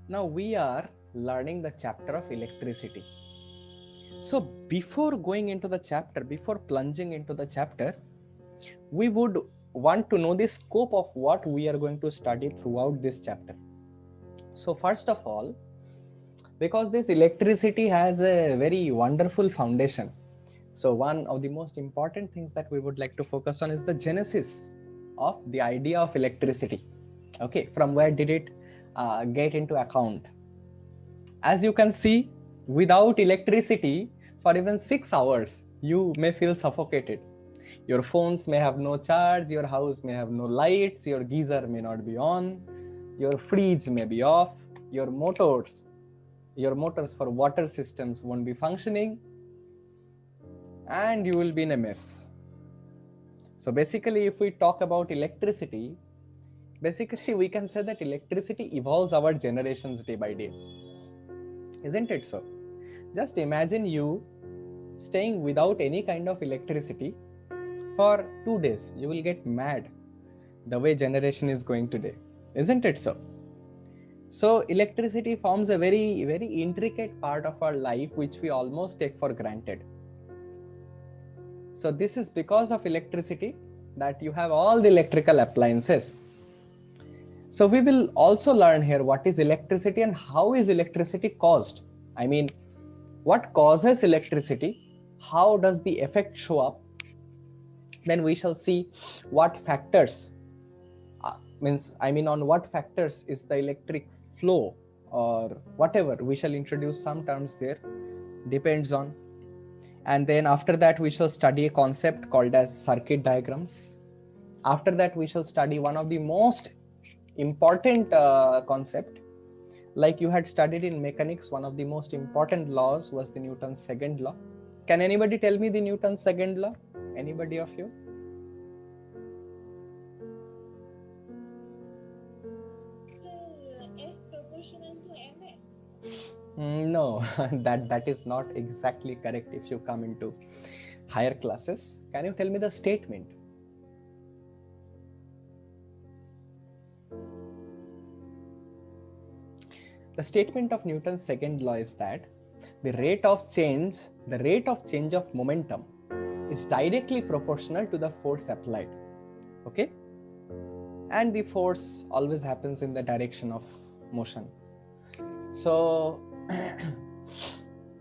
Now we are learning the chapter of electricity. So before going into the chapter, before plunging into the chapter, we would want to know the scope of what we are going to study throughout this chapter. So first of all, because this electricity has a very wonderful foundation, so one of the most important things that we would like to focus on is the genesis of the idea of electricity. Okay, from where did it get into account? As you can see, without electricity for even 6 hours, you may feel suffocated. Your phones may have no charge, your house may have no lights, your geyser may not be on, your fridge may be off, your motors for water systems won't be functioning, and you will be in a mess. So basically, if we talk about electricity, basically we can say that electricity evolves our generations day by day. Isn't it so? Just imagine you staying without any kind of electricity for 2 days. You will get mad the way generation is going today. Isn't it so? So electricity forms a very, very intricate part of our life which we almost take for granted. So this is because of electricity that you have all the electrical appliances. So we will also learn here what is electricity and how is electricity caused. I mean, what causes electricity? How does the effect show up? Then we shall see what factors on what factors is the electric flow or whatever. We shall introduce some terms there, depends on. And then after that we shall study a concept called as circuit diagrams. After that we shall study one of the most important concept. Like you had studied in mechanics, one of the most important laws was the Newton's second law. Can anybody tell me the Newton's second law? Anybody of you? F proportional to ma. No, that is not exactly correct if you come into higher classes. Can you tell me the statement? The statement of Newton's second law is that the rate of change of momentum is directly proportional to the force applied. Okay? And the force always happens in the direction of motion. So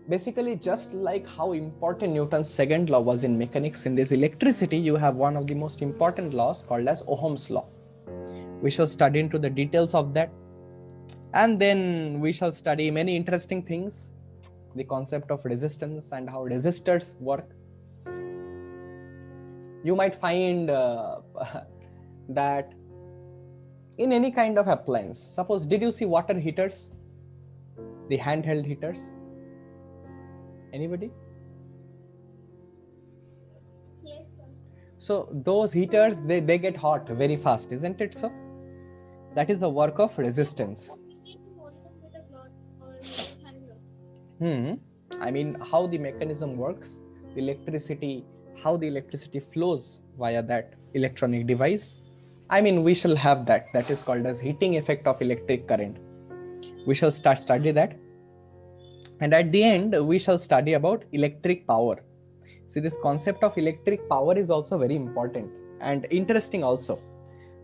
basically, just like how important Newton's second law was in mechanics, in this electricity you have one of the most important laws called as Ohm's law. We shall study into the details of that, and then we shall study many interesting things, the concept of resistance and how resistors work. You might find that in any kind of appliance, suppose, did you see water heaters, the handheld heaters? Anybody? Yes, sir. So those heaters, they get hot very fast, isn't it so? That is the work of Yeah, but resistance. we need to hold them with a cloth or with hand gloves. Hmm. I mean, how the mechanism works, the electricity, how the electricity flows via that electronic device. I mean, we shall have that. That is called as heating effect of electric current. We shall start study that. And at the end, we shall study about electric power. See, this concept of electric power is also very important and interesting also.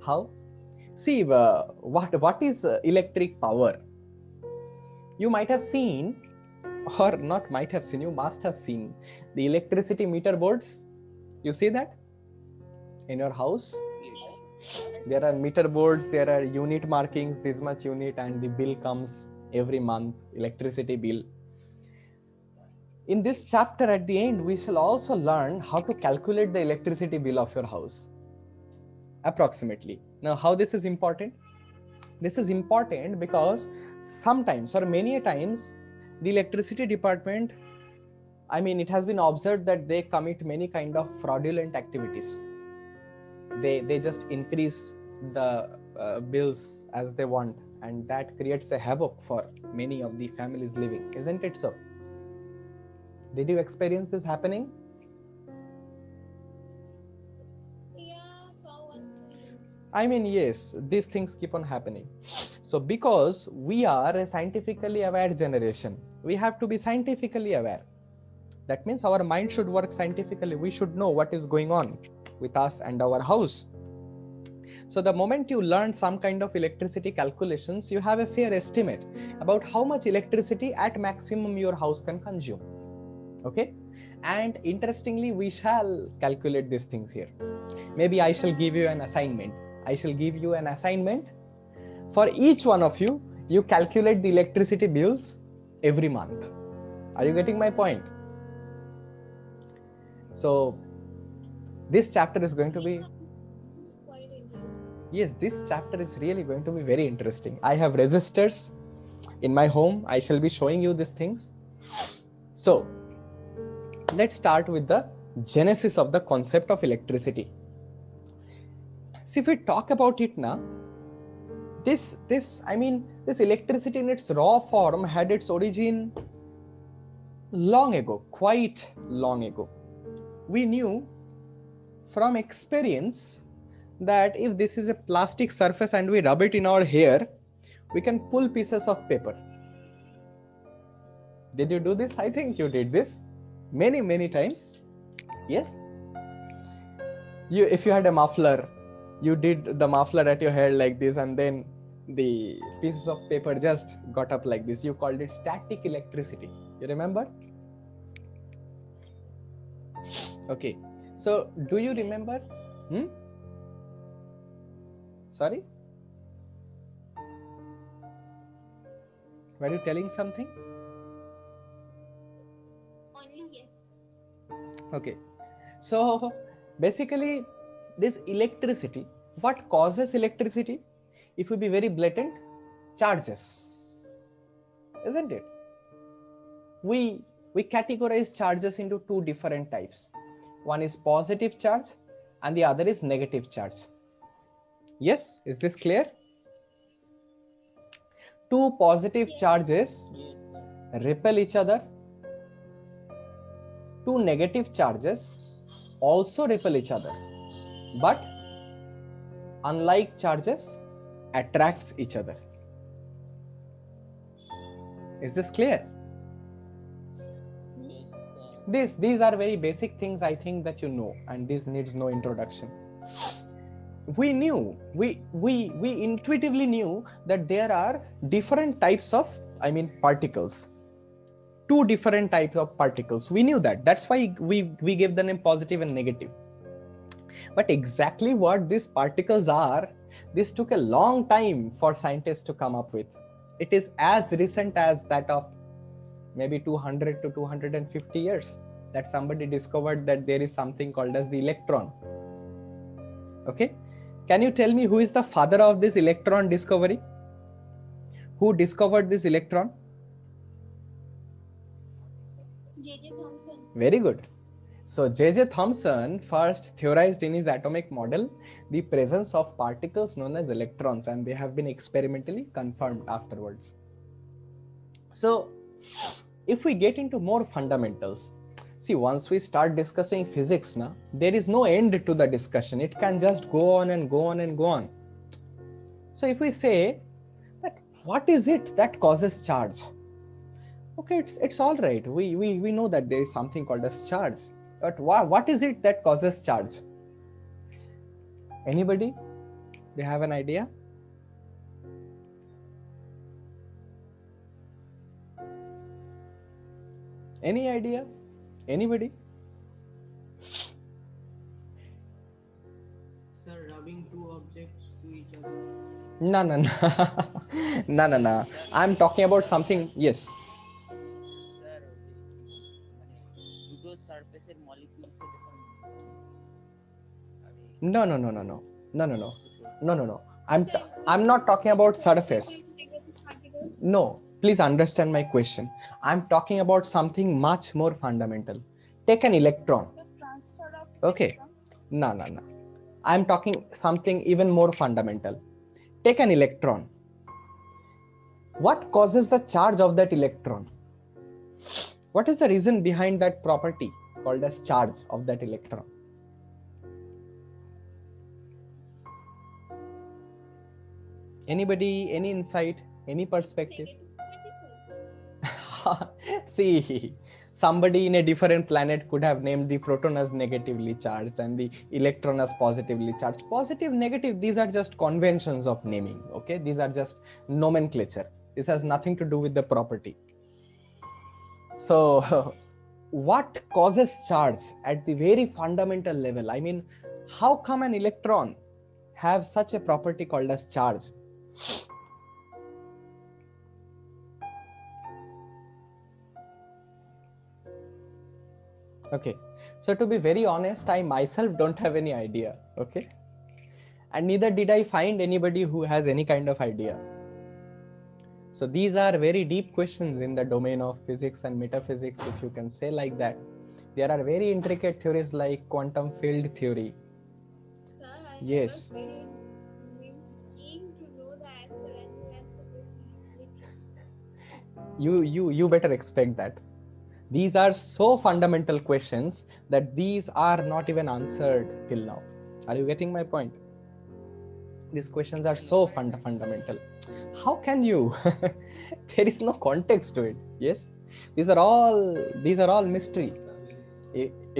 How? See, what is electric power? You might have seen, or not might have seen, you must have seen the electricity meter boards. You see that in your house? Yes. There are meter boards, there are unit markings, this much unit, and the bill comes every month, electricity bill. In this chapter at the end, we shall also learn how to calculate the electricity bill of your house approximately. Now, how this is important? This is important because sometimes or many times the electricity department, I mean, it has been observed that they commit many kind of fraudulent activities. They just increase the bills as they want, and that creates a havoc for many of the families living. Isn't it so? Did you experience this happening? Yeah, saw once only. I mean, yes, these things keep on happening. So because we are a scientifically aware generation, we have to be scientifically aware. That means our mind should work scientifically. We should know what is going on with us and our house. So the moment you learn some kind of electricity calculations, you have a fair estimate about how much electricity at maximum your house can consume. Okay? And interestingly, we shall calculate these things here. Maybe I shall give you an assignment. I shall give you an assignment. For each one of you, you calculate the electricity bills every month. Are you getting my point? So this chapter is going to be, It's quite interesting. yes, this chapter is really going to be very interesting. I have resistors in my home. I shall be showing you these things. So let's start with the genesis of the concept of electricity. See, if we talk about it now, this electricity in its raw form had its origin long ago, quite long ago. We knew from experience that if this is a plastic surface and we rub it in our hair, we can pull pieces of paper. Did you do this? I think you did this many times. Yes? If you had a muffler, you did the muffler at your hair like this, and then the pieces of paper just got up like this. You called it static electricity. You remember? Okay. So do you remember? Sorry? Were you telling something? Only yes. Okay. So basically, this electricity, what causes electricity? If we be very blatant, charges. Isn't it? We categorize charges into two different types. One is positive charge and the other is negative charge. Yes, is this clear? Two positive charges repel each other. Two negative charges also repel each other, but unlike charges, attracts each other. Is this clear? These are very basic things, I think, that you know, and this needs no introduction. We knew, we intuitively knew that there are different types of, particles. Two different types of particles. We knew that. That's why we gave the name positive and negative. But exactly what these particles are, this took a long time for scientists to come up with. It is as recent as that of maybe 200 to 250 years that somebody discovered that there is something called as the electron. Okay, can you tell me who is the father of this electron discovery? Who discovered this electron? J.J. Thomson. Very good. So J.J. Thomson first theorized in his atomic model the presence of particles known as electrons, and they have been experimentally confirmed afterwards. So if we get into more fundamentals, see, once we start discussing physics now, there is no end to the discussion. It can just go on and go on and go on. So if we say that what is it that causes charge? Okay, it's all right. We know that there is something called as charge. But what is it that causes charge? Anybody? Do you have an idea? Any idea? Anybody? Sir, rubbing two objects to each other. No. No. I'm talking about something. Yes. Sir, দুটো সারফেসের molecules No. I'm not talking about surface. No, please understand my question. I'm talking about something much more fundamental. Take an electron. Transfer of Okay. electrons. No. I'm talking something even more fundamental. Take an electron. What causes the charge of that electron? What is the reason behind that property called as charge of that electron? Anybody, any insight, any perspective? Negative particle. See, somebody in a different planet could have named the proton as negatively charged and the electron as positively charged. Positive, negative, these are just conventions of naming, okay? These are just nomenclature. This has nothing to do with the property. So, what causes charge at the very fundamental level? I mean, how come an electron have such a property called as charge? Okay, so to be very honest, I myself don't have any idea, okay? And neither did I find anybody who has any kind of idea. So these are very deep questions in the domain of physics and metaphysics, if you can say like that. There are very intricate theories like quantum field theory. Sir, I Yes. never been keen to know the answer, and you answered it literally. You better expect that. These are so fundamental questions that these are not even answered till now. Are you getting my point? These questions are so fundamental. How can you? There is no context to it. Yes, these are all mystery.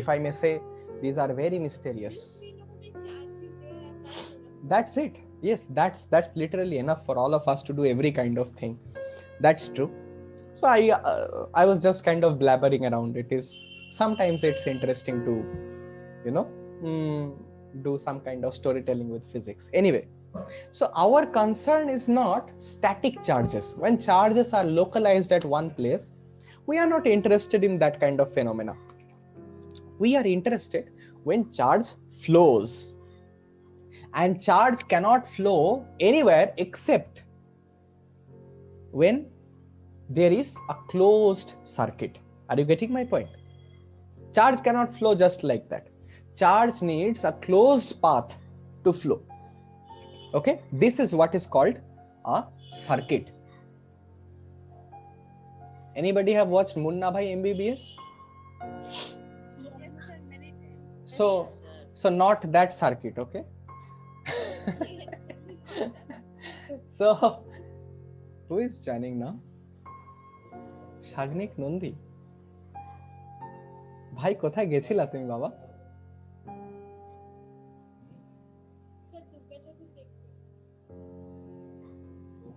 If I may say, these are very mysterious. Just we know the charge is there, and that's enough. That's it. Yes, that's literally enough for all of us to do every kind of thing. That's true. So I was just kind of blabbering around. It is sometimes it's interesting to, you know, do some kind of storytelling with physics. Anyway, so our concern is not static charges. When charges are localized at one place, we are not interested in that kind of phenomena. We are interested when charge flows. And charge cannot flow anywhere except when there is a closed circuit. Are you getting my point? Charge cannot flow just like that. Charge needs a closed path to flow. Okay, this is what is called a circuit. Anybody have watched Munna Bhai MBBS? Yes, sir, many times. So not that circuit, okay? So who is joining now? Shagnik Nandi. ভাই কোথায় গেছিলা তুমি বাবা? Sir Durga ঠাকুর দেখতে।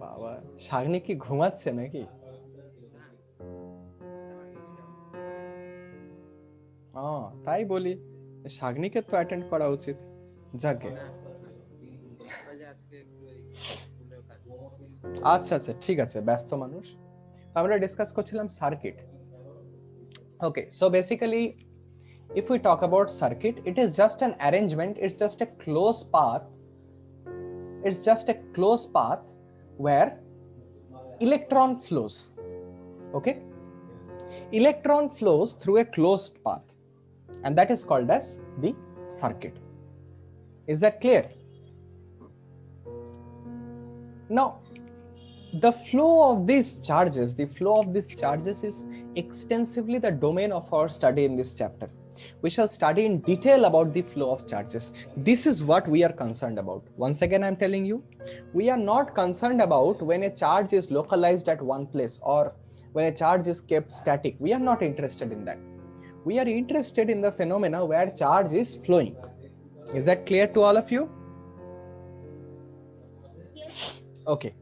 বাবা শাগনিক কি ঘুমাচ্ছে নাকি? তাই বলি শাগনিকের তো অ্যাটেন্ড করা উচিত। যাকে আচ্ছা আচ্ছা ঠিক আছে, ব্যস্ত মানুষ। আমরা ডিসকাস করছিলাম circuit. Okay, so basically if we talk about circuit, it is just an arrangement, it's just a closed path. It's just a closed path where electron flows. Okay, electron flows through a closed path, and that is called as the circuit. Is that clear? Now the flow of these charges is extensively the domain of our study in this chapter. We shall study in detail about the flow of charges. This is what we are concerned about. Once again, I'm telling you, we are not concerned about when a charge is localized at one place or when a charge is kept static. We are not interested in that. We are interested in the phenomena where charge is flowing. Is that clear to all of you? Yes. Okay.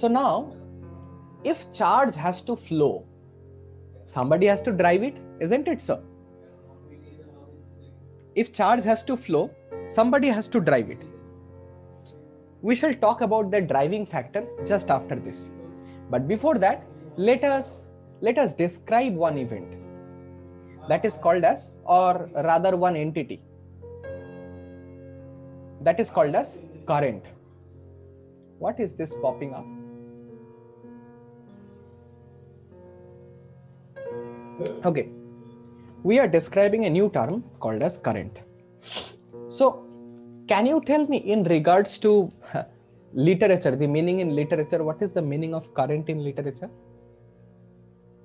So now, if charge has to flow, somebody has to drive it, isn't it so? If charge has to flow, somebody has to drive it. We shall talk about the driving factor just after this. But before that, let us describe one event that is called as, or rather one entity that is called as current. What is this popping up? Okay, we are describing a new term called as current. So can you tell me in regards to literature, the meaning in literature, what is the meaning of current in literature?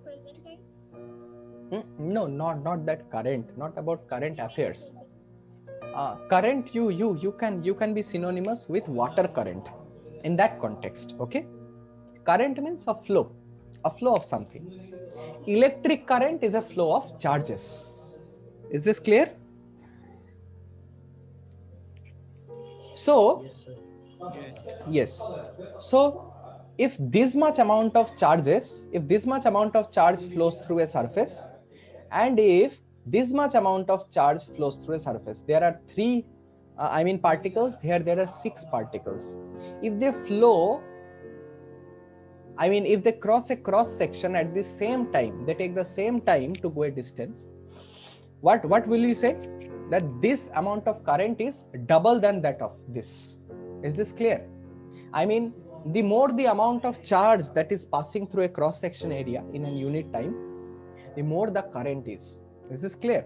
Present time. No, not that current, not about current affairs. Current, you can be synonymous with water current. in that context. Okay, current means a flow of something. Electric current is a flow of charges. Is this clear? So Yes, sir. yes, so if this much amount of charges, if this much amount of charge flows through a surface, and if this much amount of charge flows through a surface, there are three particles. Here there are 6 particles. If they flow, if they cross a cross section at the same time, they take the same time to go a distance, what will you say? That this amount of current is double than that of this. Is this clear? The more the amount of charge that is passing through a cross section area in a unit time, the more the current is. Is this clear?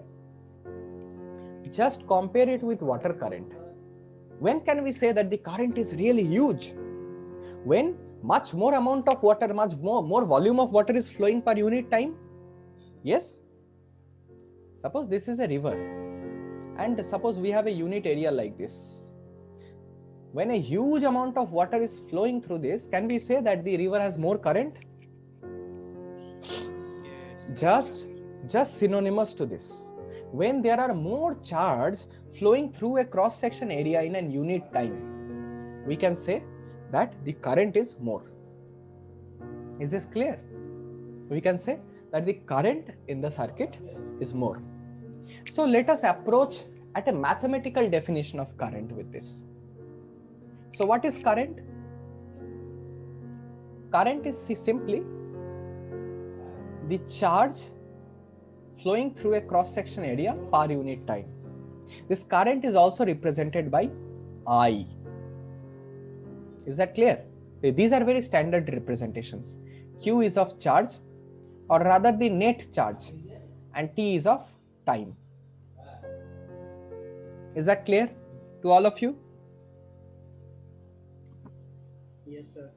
Just compare it with water current. When can we say that the current is really huge? When much more amount of water, much more volume of water is flowing per unit time. Yes? Suppose this is a river, and suppose we have a unit area like this. When a huge amount of water is flowing through this, can we say that the river has more current? Just synonymous to this. When there are more charge flowing through a cross section area in a unit time, we can say that the current is more. Is this clear? We can say that the current in the circuit is more. So let us approach at a mathematical definition of current with this. So what is current? Current is simply the charge flowing through a cross section area per unit time. This current is also represented by I. Is that clear? These are very standard representations. Q is of charge, or rather the net charge, and T is of time. Is that clear to all of you? Yes, sir.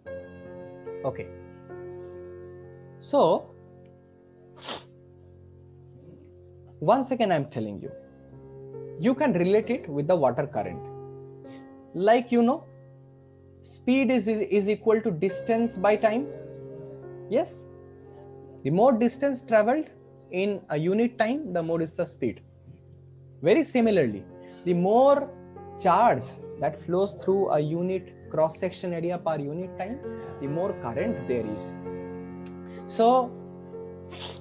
Okay. So, once again I am telling you, you can relate it with the water current. Like, speed is equal to distance by time. Yes? The more distance traveled in a unit time, the more is the speed. Very similarly, the more charge that flows through a unit cross section area per unit time, the more current there is. So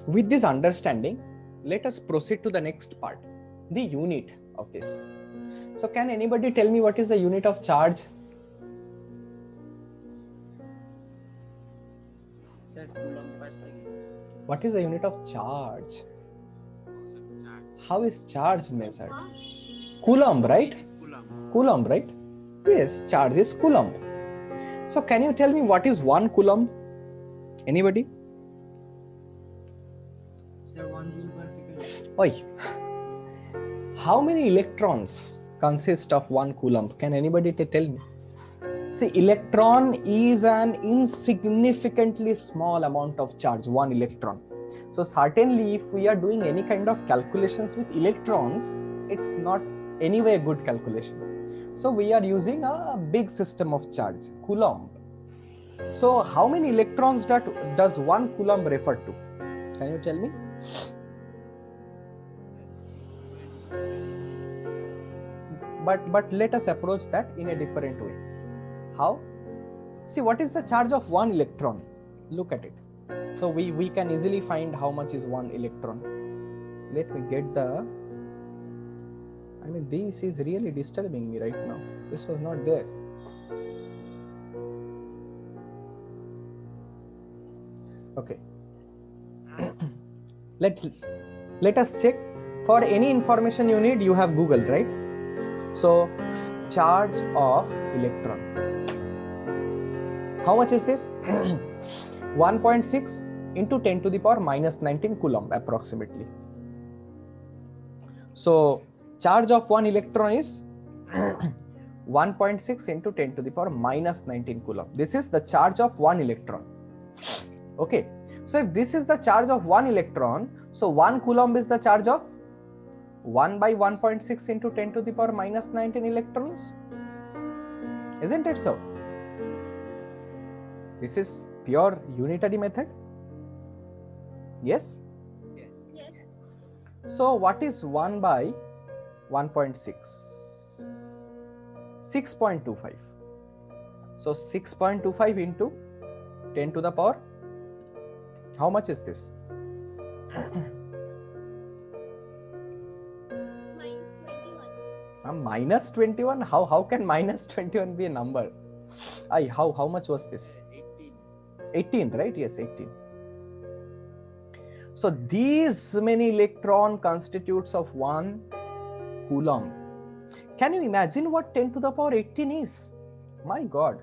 with this understanding, let us proceed to the next part, the unit of this. So can anybody tell me what is the unit of charge? Sir, coulomb per second. What is the unit of charge? How is charge measured? Coulomb, right? Coulomb, right? Yes, charge is coulomb. So can you tell me what is 1 coulomb? Anybody? Sir, 1 joule per second. Oi. How many electrons consist of 1 coulomb? Can anybody tell me? See, electron is an insignificantly small amount of charge, 1 electron. So certainly if we are doing any kind of calculations with electrons, it's not anyway a good calculation. So we are using a big system of charge, coulomb. So how many electrons does 1 coulomb refer to? Can you tell me? But let us approach that in a different way. How? See, what is the charge of 1 electron? Look at it. So we can easily find how much is 1 electron. Let me get the... this is really disturbing me right now. This was not there. Okay. Let us check. For any information you need, you have Google, right? So, charge of electron. How much is this? 1.6 into 10 to the power minus 19 coulomb approximately. So, charge of 1 electron is 1.6 into 10 to the power minus 19 coulomb. This is the charge of 1 electron. Okay. So, if this is the charge of 1 electron, so 1 coulomb is the charge of 1 by 1.6 into 10 to the power minus 19 electrons. Isn't it so? This is pure unitary method. Yes. Yes. Yes. So what is 1 by 1.6? 6.25. So 6.25 into 10 to the power. How much is this? Minus 21. Minus 21? How can minus 21 be a number? How much was this? 18. 18, right? Yes, 18. So these many electron constitutes of 1 coulomb. Can you imagine what 10 to the power 18 is? My God,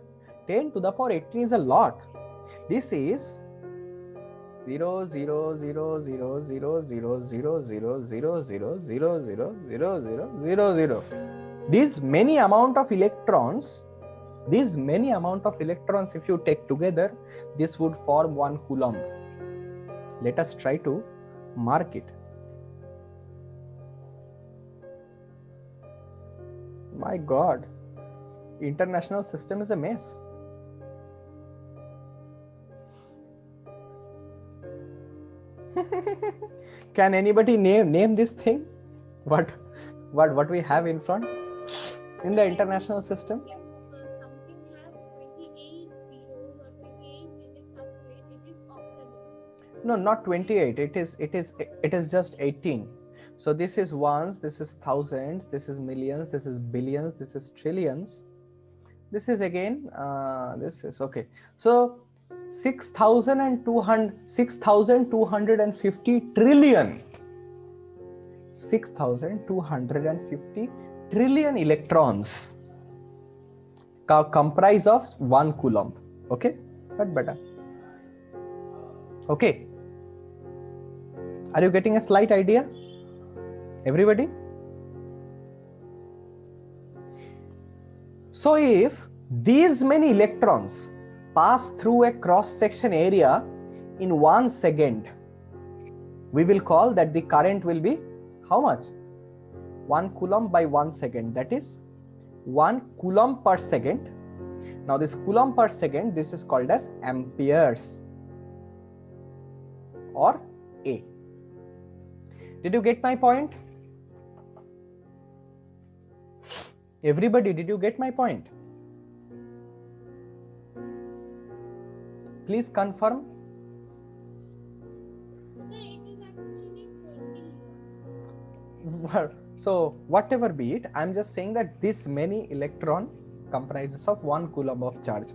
10 to the power 18 is a lot. This is 0, 0, 0, 0, 0, 0, 0, 0, 0, 0, 0, 0, 0, 0, 0, 0. These many amount of electrons, if you take together, this would form 1 coulomb. Let us try to mark it. My God, international system is a mess. Can anybody name this thing? What we have in front in the international system? Yeah, something has 28 zeros or 28 digits after it. It is octal. No, not 28. It is just 18. So this is ones, this is thousands, this is millions, this is billions, this is trillions. This is again this is okay. So 6,250 trillion. 6,250 trillion electrons comprise of 1 coulomb. Okay, but better. Okay, are you getting a slight idea, everybody? So if these many electrons pass through a cross section area in 1 second, we will call that the current will be how much? 1 coulomb by 1 second, that is 1 coulomb per second. Now this coulomb per second, this is called as amperes or A. Did you get my point? Everybody, did you get my point? Please confirm. Sir, it is actually 20. So whatever be it, I'm just saying that this many electron comprises of 1 coulomb of charge.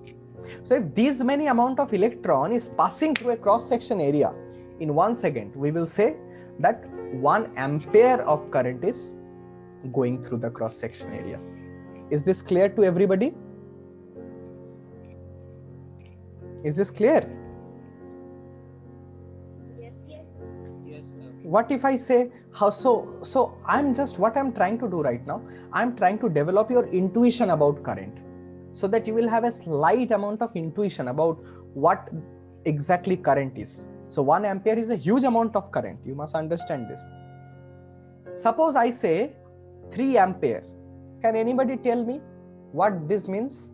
So if this many amount of electron is passing through a cross section area in 1 second, we will say that 1 ampere of current is going through the cross section area. Is this clear to everybody? Is this clear? Yes, yes. Yes, sir. What if I say how so what I'm trying to do right now, I'm trying to develop your intuition about current so that you will have a slight amount of intuition about what exactly current is. So 1 ampere is a huge amount of current. You must understand this. Suppose I say 3 ampere. Can anybody tell me what this means?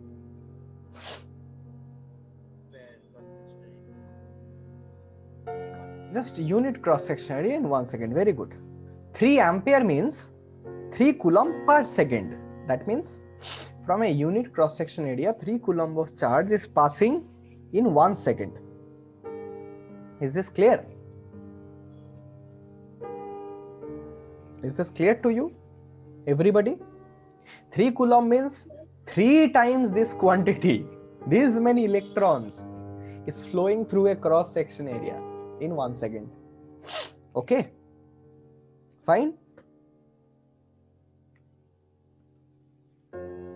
Just unit cross section area in 1 second. Very good. 3 ampere means 3 coulomb per second. That means from a unit cross section area, 3 coulomb of charge is passing in 1 second. Is this clear? Is this clear to you, everybody? 3 coulomb means 3 times this quantity, these many electrons is flowing through a cross section area in 1 second. Okay, fine.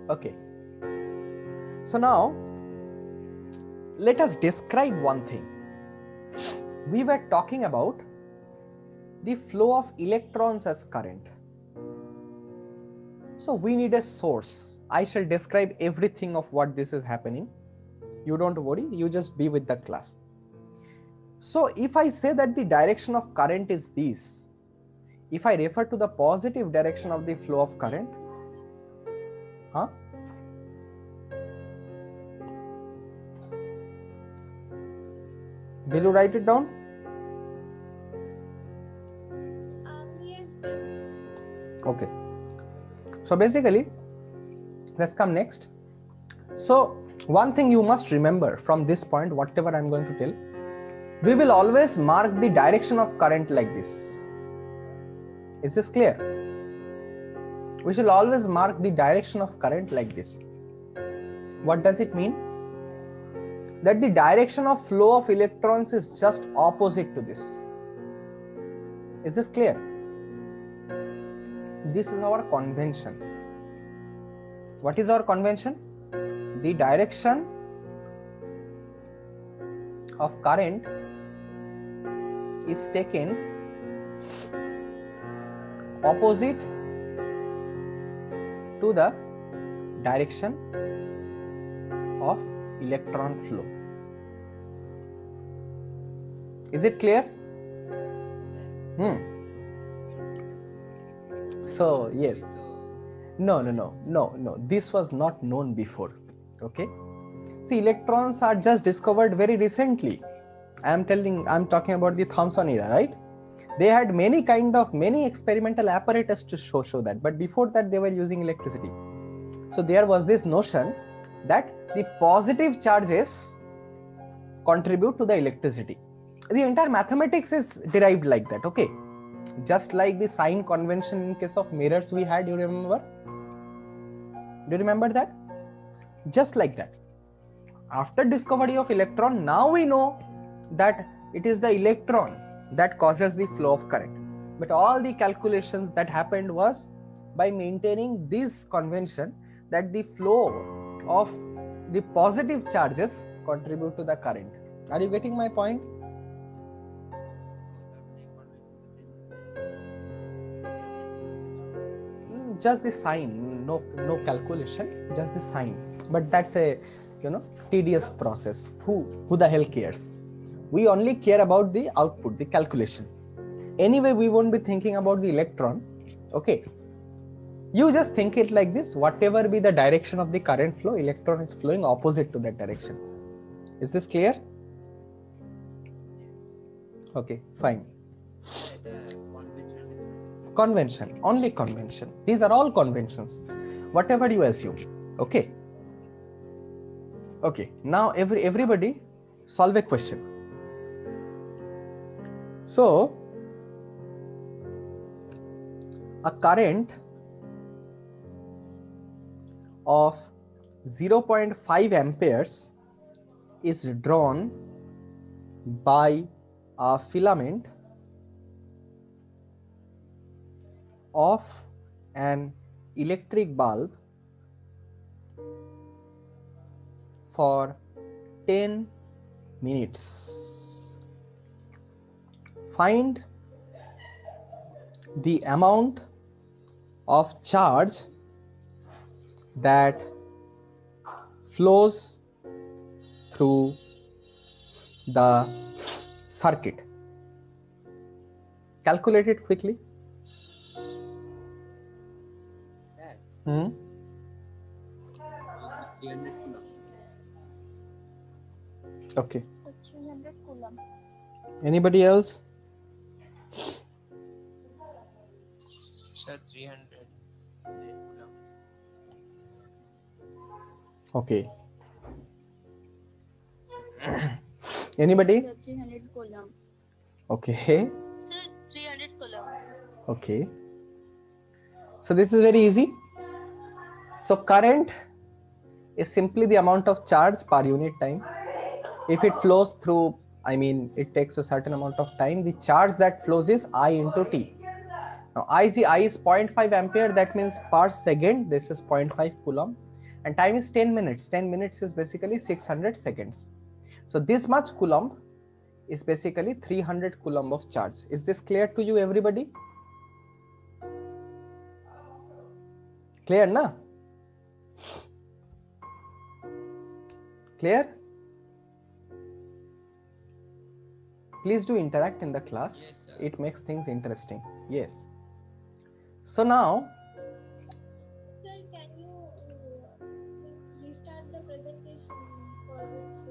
Okay, so now let us describe one thing. We were talking about the flow of electrons as current. So we need a source. I shall describe everything of what this is happening. You don't worry, you just be with the class. So if I say that the direction of current is this, if I refer to the positive direction of the flow of current, Will you write it down? Yes, sir. Okay. So basically, let's come next. So one thing you must remember from this point, whatever I'm going to tell, we will always mark the direction of current like this. Is this clear? We shall always mark the direction of current like this. What does it mean? That the direction of flow of electrons is just opposite to this. Is this clear? This is our convention. What is our convention? The direction of current is taken opposite to the direction of electron flow. Is it clear? So yes. No. This was not known before. Okay. See, electrons are just discovered very recently. I'm talking about the Thomson era, right? They had many experimental apparatus to show that, but before that they were using electricity. So there was this notion that the positive charges contribute to the electricity. The entire mathematics is derived like that, okay? Just like the sign convention in case of mirrors we had, you remember? Do you remember that? Just like that. After discovery of electron, now we know that it is the electron that causes the flow of current. But all the calculations that happened was by maintaining this convention that the flow of the positive charges contribute to the current. Are you getting my point? Just the sign, no calculation, just the sign. But that's a tedious process. Who the hell cares? We only care about the output, the calculation. Anyway, we won't be thinking about the electron. Okay. You just think it like this: whatever be the direction of the current flow, electron is flowing opposite to that direction. Is this clear? Okay, fine. Convention, only convention. These are all conventions. Whatever you assume. Okay. Okay. Now everybody solve a question. So a current of 0.5 amperes is drawn by a filament of an electric bulb for 10 minutes. Find the amount of charge that flows through the circuit. Calculate it quickly. Sir, 300 coulomb. Okay. So 300 coulomb. Anybody else? Sir, 300 coulomb. Okay. Anybody? Sir, 300 coulomb. Okay. Sir, 300 coulomb. Okay. So this is very easy. So current is simply the amount of charge per unit time. If it flows through, it takes a certain amount of time, the charge that flows is I into T. Now I is 0.5 ampere, that means per second, this is 0.5 coulomb, and time is 10 minutes. 10 minutes is basically 600 seconds. So this much coulomb is basically 300 coulomb of charge. Is this clear to you, everybody? Clear, na? Clear? Please do interact in the class. Yes, sir. It makes things interesting. Yes. So now, Sir, can you restart the presentation because it's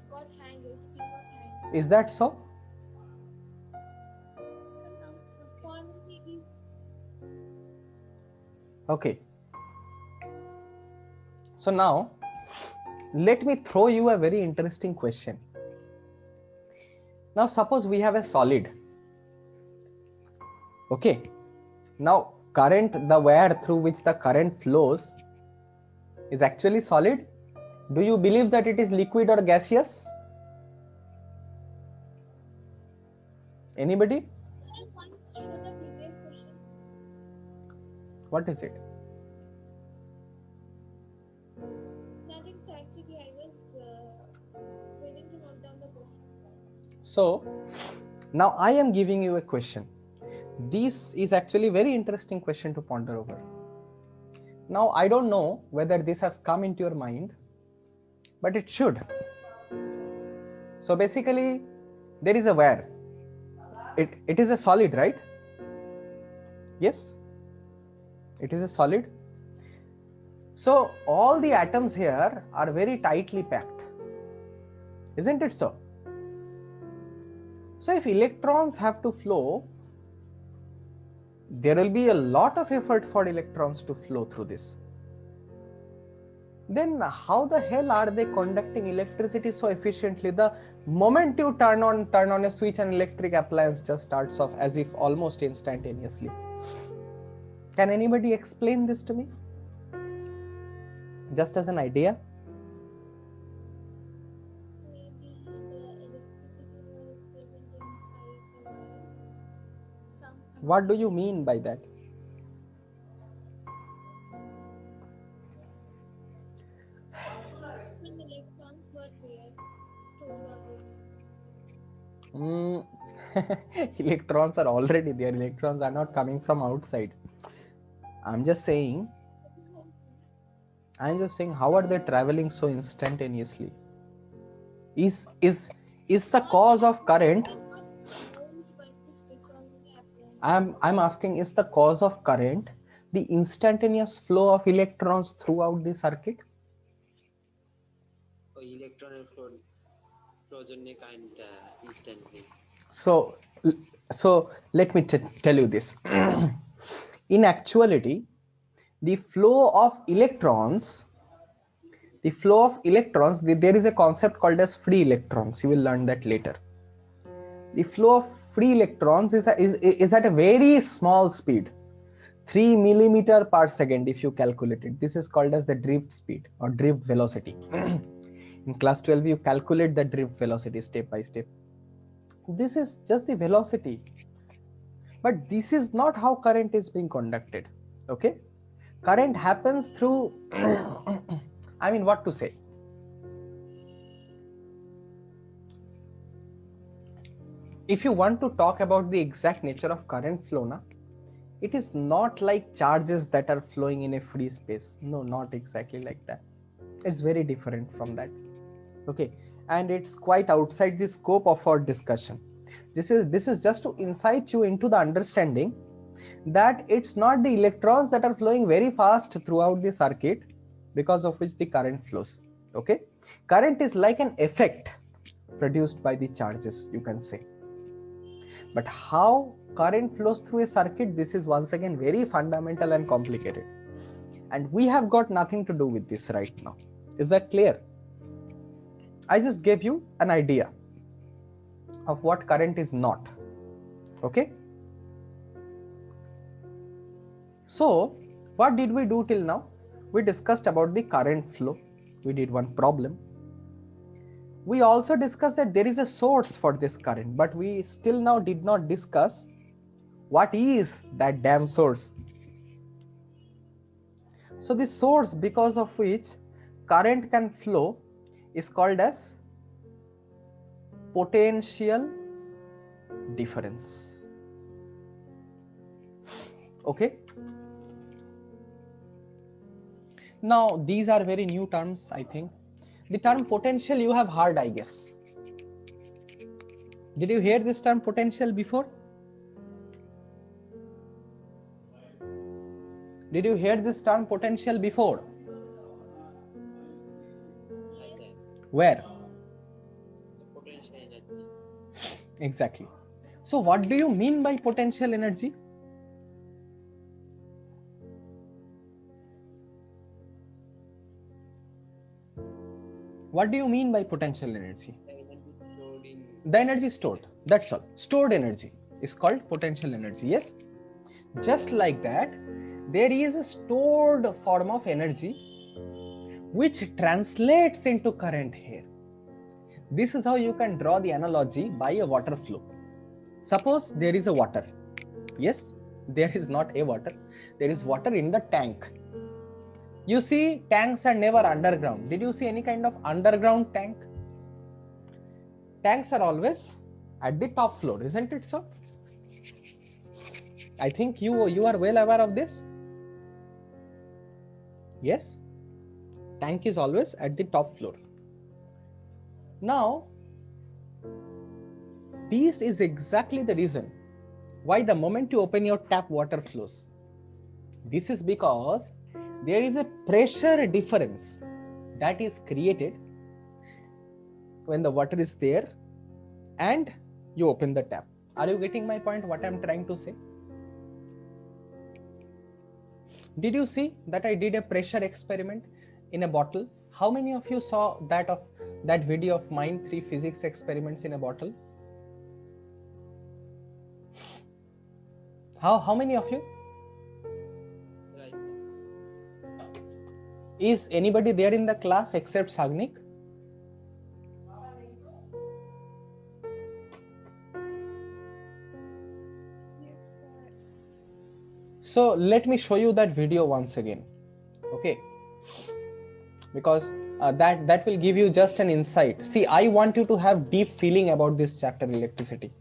got hang, your screen got hang. Is that so? For me, Okay. So now, let me throw you a very interesting question. Now, suppose we have a solid. Okay. Now, current, the wire through which the current flows is actually solid. Do you believe that it is liquid or gaseous? Anybody? sir, once show the previous question. What is it? Nothing, sir. Actually, I was willing to note down the question. So, now I am giving you a question. This is actually a very interesting question to ponder over. Now, I don't know whether this has come into your mind, but it should. So basically, there is a wire. It is a solid, right? Yes? It is a solid. So all the atoms here are very tightly packed. Isn't it so? So if electrons have to flow, there will be a lot of effort for electrons to flow through this. Then how the hell are they conducting electricity so efficiently? The moment you turn on a switch, an electric appliance just starts off as if almost instantaneously. Can anybody explain this to me? Just as an idea. Maybe the electricity was present inside the wire. Some What do you mean by that? some electrons were there, stored already. Electrons are already there. Electrons are not coming from outside. I'm just saying how are they traveling so instantaneously? Is the cause of current? I'm asking, is the cause of current the instantaneous flow of electrons throughout the circuit? Electron flows in a current instantly. So let me tell you this. In actuality, the flow of electrons, there is a concept called as free electrons. You will learn that later. The flow of free electrons is at a very small speed, 3 millimeter per second if you calculate it. This is called as the drift speed or drift velocity. In class 12, you calculate the drift velocity step by step. This is just the velocity. But this is not how current is being conducted. Okay? Current happens through, I mean, what to say? If you want to talk about the exact nature of current flow, na, it is not like charges that are flowing in a free space. No, not exactly like that. It's very different from that. Okay, and it's quite outside the scope of our discussion. This is just to incite you into the understanding that it's not the electrons that are flowing very fast throughout the circuit because of which the current flows. Okay, current is like an effect produced by the charges, you can say. But how current flows through a circuit, this is once again very fundamental and complicated, and we have got nothing to do with this right now. Is that clear? I just gave you an idea of what current is not. Okay, so what did we do till now? We discussed about the current flow. We did one problem. We also discussed that there is a source for this current, but we still now did not discuss what is that damn source. So the source because of which current can flow is called as potential difference. Okay. Now these are very new terms, I think. The term potential you have heard, I guess. Did you hear this term potential before? Did you hear this term potential before? Yes, sir. Where? The potential energy. Exactly. So what do you mean by potential energy? What do you mean by potential energy? The energy stored in The energy stored, that's all. Stored energy is called potential energy. Yes, just like that, there is a stored form of energy which translates into current here. This is how you can draw the analogy by a water flow. Suppose there is a water. Yes, there is not a water, there is water in the tank. You see, tanks are never underground. Did you see any kind of underground tank? Tanks are always at the top floor, isn't it so? I think you are well aware of this. Yes, tank is always at the top floor. Now, this is exactly the reason why the moment you open your tap, water flows. This is because there is a pressure difference that is created when the water is there and you open the tap. Are you getting my point, what I'm trying to say? Did you see that I did a pressure experiment in a bottle? How many of you saw that video of mine, 3 physics experiments in a bottle? How many of you? right side. Is anybody there in the class except Sagnik? Yes, sir. So let me show you that video once again, okay? Because that will give you just an insight. See, I want you to have deep feeling about this chapter, electricity.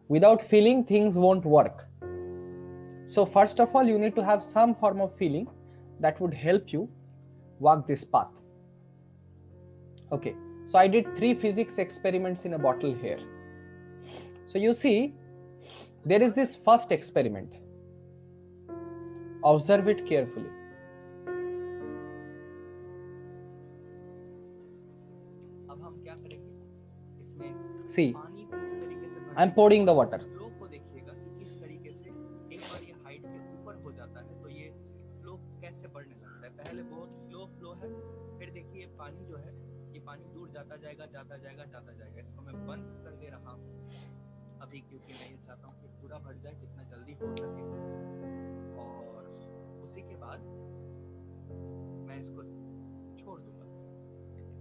Without feeling, things won't work. So first of all, you need to have some form of feeling that would help you walk this path. Okay, so I did 3 physics experiments in a bottle here. So you see, there is this first experiment. Observe it carefully. अब हम क्या करेंगे इसमें See, पानी पूरी तरीके से I'm pouring the water. Flow को देखिएगा कि किस तरीके से एक बार ये हाइट के ऊपर हो जाता है तो ये फ्लो कैसे बढ़ने लगता है। पहले बहुत स्लो फ्लो है, फिर देखिए पानी जो है ये पानी दूर जाता जाएगा। इसको मैं बंद कर दे रहा हूँ अभी, क्योंकि मैं ये चाहता हूँ कि पूरा भर जाए जितना जल्दी हो सके। और उसी के बाद मैं इसको छोड़ दूंगा,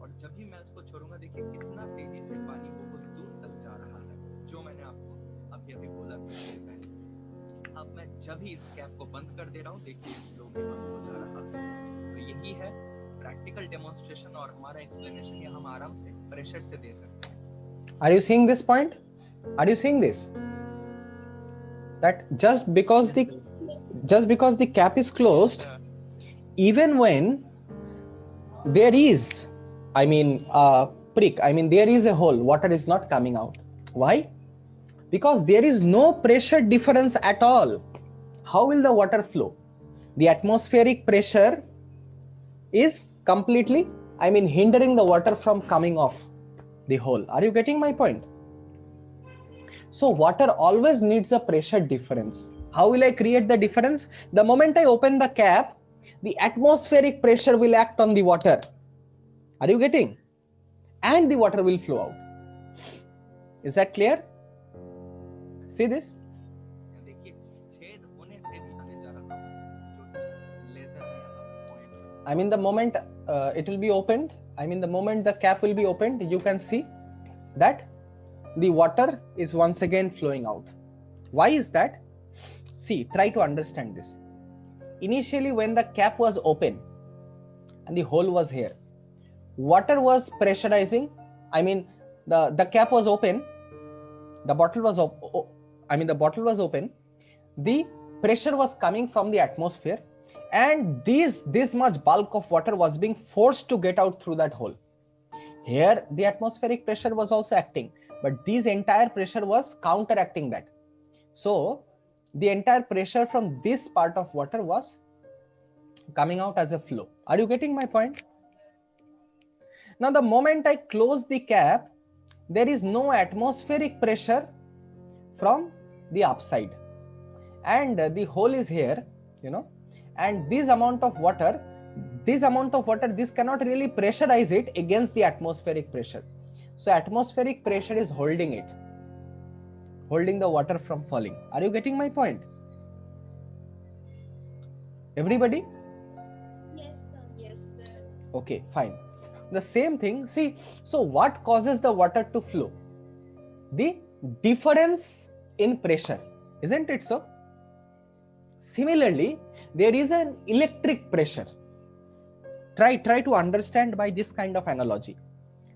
और जब भी मैं इसको छोड़ूंगा देखिए कितना तेजी से पानी बहुत दूर तक जा रहा है, जो मैंने आपको अभी बोला इससे पहले। अब मैं जब ही इस कैप को बंद कर दे रहा हूँ देखिए फ्लो भी बंद हो जा रहा है। तो यही है प्रैक्टिकल डेमोन्स्ट्रेशन, और हमारा एक्सप्लेनेशन ये हम आराम से प्रेशर से दे सकते हैं। Are you seeing this point? Are you seeing this? That just because the cap is closed, even when there is, there is a hole, water is not coming out. Why? Because there is no pressure difference at all. How will the water flow? The atmospheric pressure is completely, hindering the water from coming off the hole. Are you getting my point? So water always needs a pressure difference. How will I create the difference? The moment I open the cap, the atmospheric pressure will act on the water. Are you getting? And the water will flow out. Is that clear? See this? देखिए छेद होने से भी आने जा रहा हूँ, जो लेजर है यहाँ point. The moment it will be opened, the moment the cap will be opened, you can see that the water is once again flowing out. Why is that? See, try to understand this. Initially, when the cap was open and the hole was here, water was pressurizing. The cap was open, the bottle was open, the pressure was coming from the atmosphere, and this much bulk of water was being forced to get out through that hole. Here the atmospheric pressure was also acting, but this entire pressure was counteracting that. So the entire pressure from this part of water was coming out as a flow. Are you getting my point? Now the moment I close the cap, there is no atmospheric pressure from the upside, and the hole is here, you know, and this amount of water, this cannot really pressurize it against the atmospheric pressure. So atmospheric pressure is holding the water from falling. Are you getting my point? Everybody? Yes, sir. Yes, sir. Okay, fine. The same thing, see, so what causes the water to flow? The difference in pressure, isn't it so? Similarly, there is an electric pressure. Try to understand by this kind of analogy.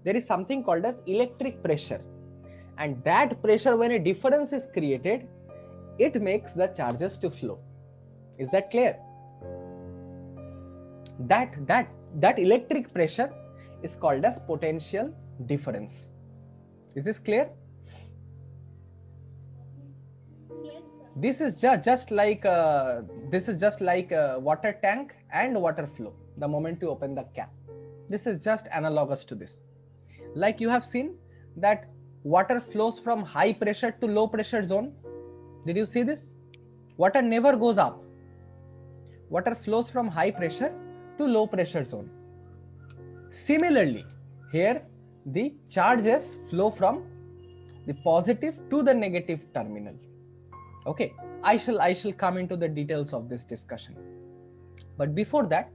There is something called as electric pressure, and that pressure, when a difference is created, it makes the charges to flow. Is that clear? That electric pressure is called as potential difference. Is this clear? Yes, sir. This is just like a water tank and water flow. The moment you open the cap, this is just analogous to this. Like you have seen that water flows from high pressure to low pressure zone. Did you see this? Water never goes up. Water flows from high pressure to low pressure zone. Similarly, here the charges flow from the positive to the negative terminal. Okay, I shall come into the details of this discussion. But before that,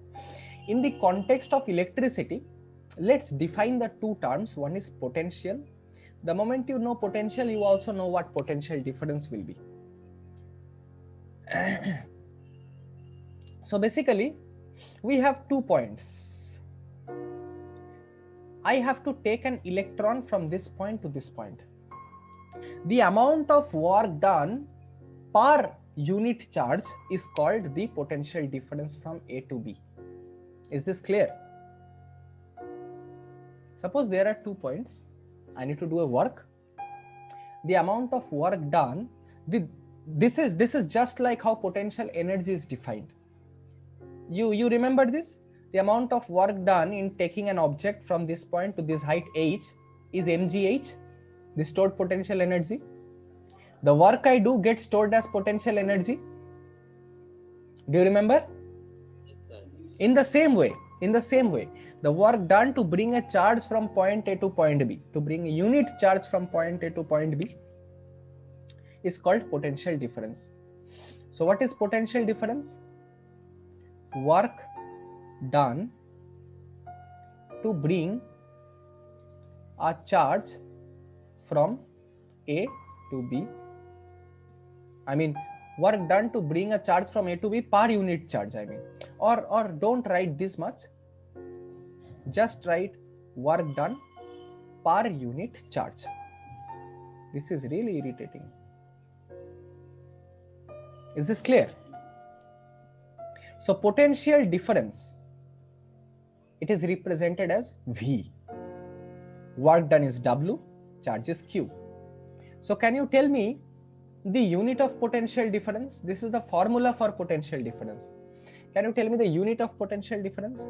in the context of electricity, let's define the two terms. One is potential. The moment you know potential, you also know what potential difference will be. So basically, we have 2 points. I have to take an electron from this point to this point. The amount of work done per unit charge is called the potential difference from A to B. Is this clear? Suppose there are 2 points. I need to do a work. The amount of work done, this is just like how potential energy is defined. You remember this? The amount of work done in taking an object from this point to this height h is mgh, the stored potential energy. The work I do gets stored as potential energy. Do you remember? Yes, sir. In the same way, the work done to bring a charge from point A to point B, to bring a unit charge from point A to point B, is called potential difference. So what is potential difference? Work done to bring a charge from A to B. I mean, work done to bring a charge from A to B per unit charge, I mean. Or don't write this much. Just write work done per unit charge. This is really irritating. Is this clear? So potential difference, it is represented as V. Work done is W, charge is Q. So can you tell me the unit of potential difference? This is the formula for potential difference. Can you tell me the unit of potential difference?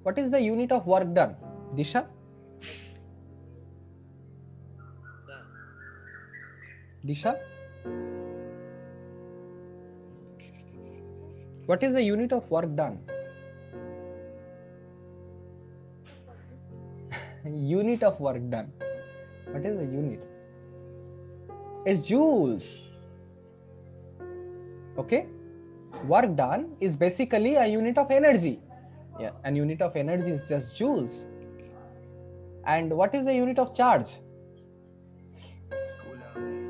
What is the unit of work done? Disha? Sir. Disha? What is the unit of work done? Unit of work done. What is the unit? It's joules. Okay? Work done is basically a unit of energy. Yeah, and unit of energy is just joules. And what is the unit of charge?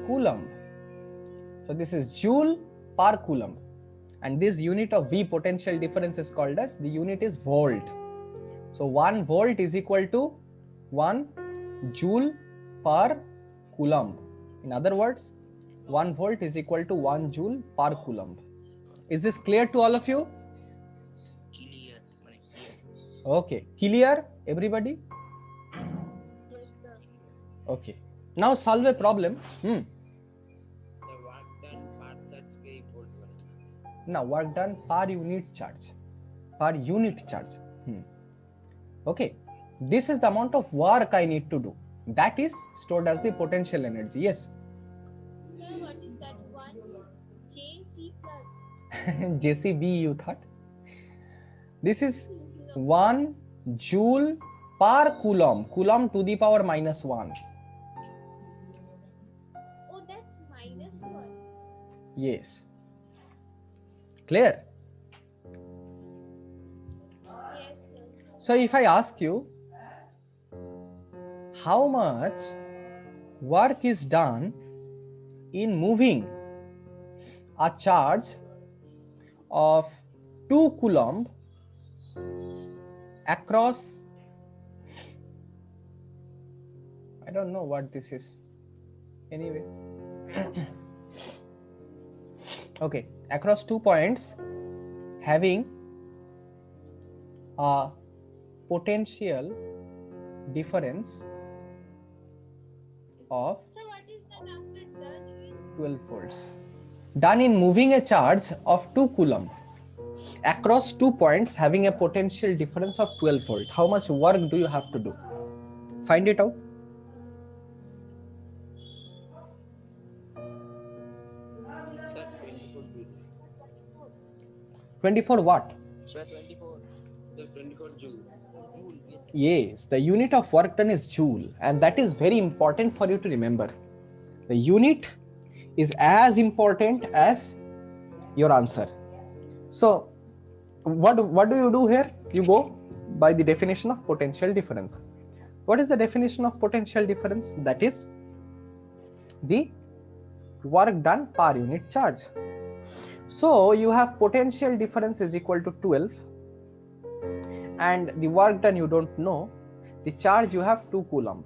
Coulomb. So this is joule per coulomb. And this unit of V, potential difference, is called as, the unit is volt. So 1 volt is equal to 1 joule per coulomb. In other words, 1 volt is equal to 1 joule per coulomb. Is this clear to all of you? Clear. Okay, clear everybody? Yes, sir. Okay. Now solve a problem. The work done per charge के बोल रहे हैं. Now work done per unit charge. Per unit charge. Okay, this is the amount of work I need to do. That is stored as the potential energy. Yes. Sir, what is that one? JC plus. JCB you thought? This is No. 1 joule per coulomb. Coulomb to the power minus 1. Oh, that's -1. Yes. Clear? Yes, sir. So if I ask you, how much work is done in moving a charge of 2 coulomb across, I don't know what this is. Anyway. Okay, across 2 points having a potential difference of So what is that after done in? 12 volts. Done in moving a charge of 2 coulomb across 2 points having a potential difference of 12 volt. How much work do you have to do? Find it out. Sir, 24 joule. 24 watt. Sir, 24. Sir, 24 joules. Yes, the unit of work done is joule, and that is very important for you to remember. The unit is as important as your answer. So what do you do here? You go by the definition of potential difference. What is the definition of potential difference? That is the work done per unit charge. So you have potential difference is equal to 12, and the work done you don't know. The charge you have 2 coulomb.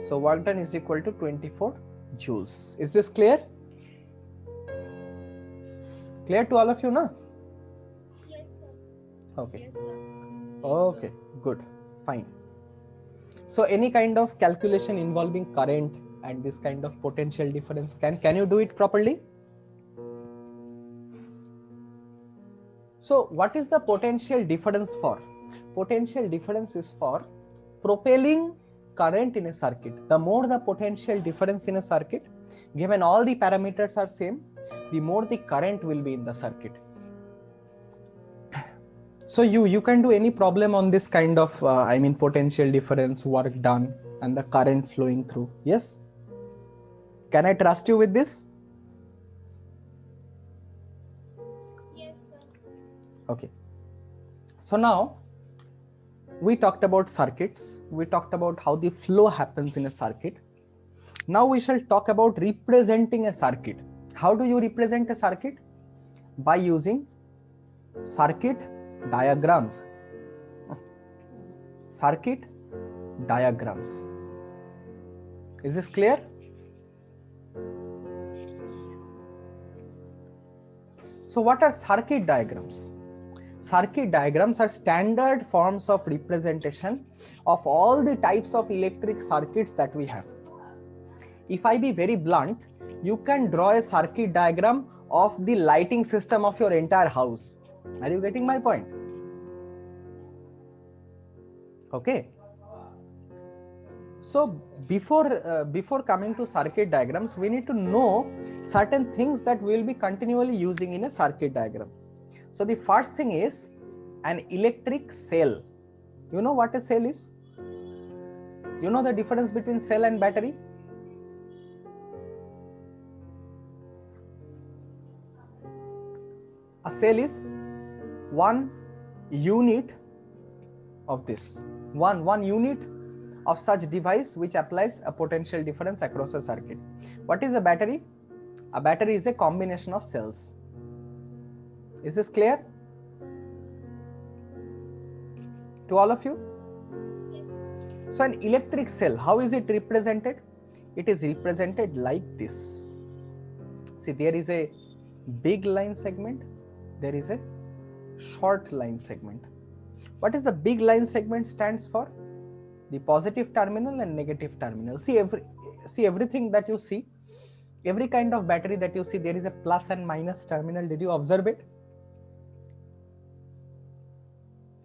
So work done is equal to 24 joules. Is this clear? Clear to all of you, na? Yes, sir. Okay. Yes, sir. Okay, good, fine. So any kind of calculation involving current and this kind of potential difference, can you do it properly? So what is the potential difference for? Potential difference is for propelling current in a circuit. The more the potential difference in a circuit, given all the parameters are same, the more the current will be in the circuit. So you can do any problem on this kind of potential difference, work done, and the current flowing through. Yes? Can I trust you with this? Yes, sir. Okay. So now we talked about circuits. We talked about how the flow happens in a circuit. Now we shall talk about representing a circuit. How do you represent a circuit? By using circuit diagrams. Circuit diagrams. Is this clear? So what are circuit diagrams? Circuit diagrams are standard forms of representation of all the types of electric circuits that we have. If I be very blunt, you can draw a circuit diagram of the lighting system of your entire house. Are you getting my point? Okay. So before coming to circuit diagrams, we need to know certain things that we will be continually using in a circuit diagram. So the first thing is an electric cell. You know what a cell is? You know the difference between cell and battery? A cell is one unit of this, one unit of such device which applies a potential difference across a circuit. What is a battery? A battery is a combination of cells. Is this clear to all of you? Yes. So an electric cell, how is it represented? It is represented like this. See, there is a big line segment, there is a short line segment. What is the big line segment stands for? The positive terminal and negative terminal. See everything that you see, every kind of battery that you see, there is a plus and minus terminal. Did you observe it?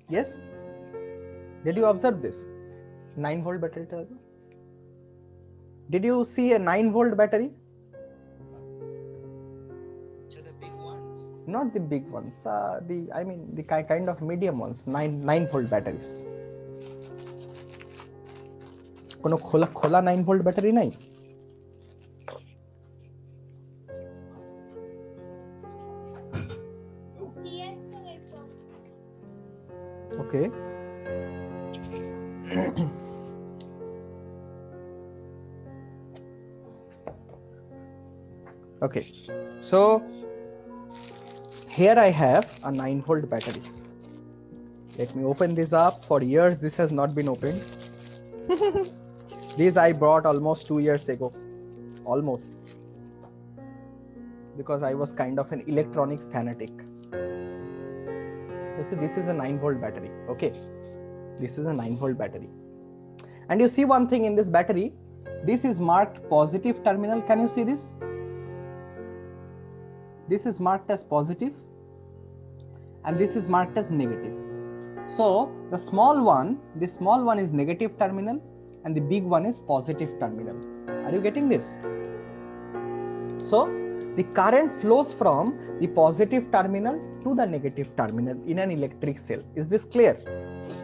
Yes? Did you observe this? 9-volt battery. Did you see a 9-volt battery? So the big ones. Not the big ones. The kind of medium ones. 9-volt batteries. কোনো খোলা 9-volt battery নাই? Yes, sir, I saw. Okay. Okay. So here I have a 9-volt battery. Let me open this up. For years this has not been opened. This I bought almost 2 years ago. Almost. Because I was kind of an electronic fanatic. You see, this is a 9-volt battery. Okay. This is a 9-volt battery. And you see one thing in this battery. This is marked positive terminal. Can you see this? This is marked as positive and this is marked as negative. So the small one is negative terminal and the big one is positive terminal. Are you getting this? So the current flows from the positive terminal to the negative terminal in an electric cell. Is this clear?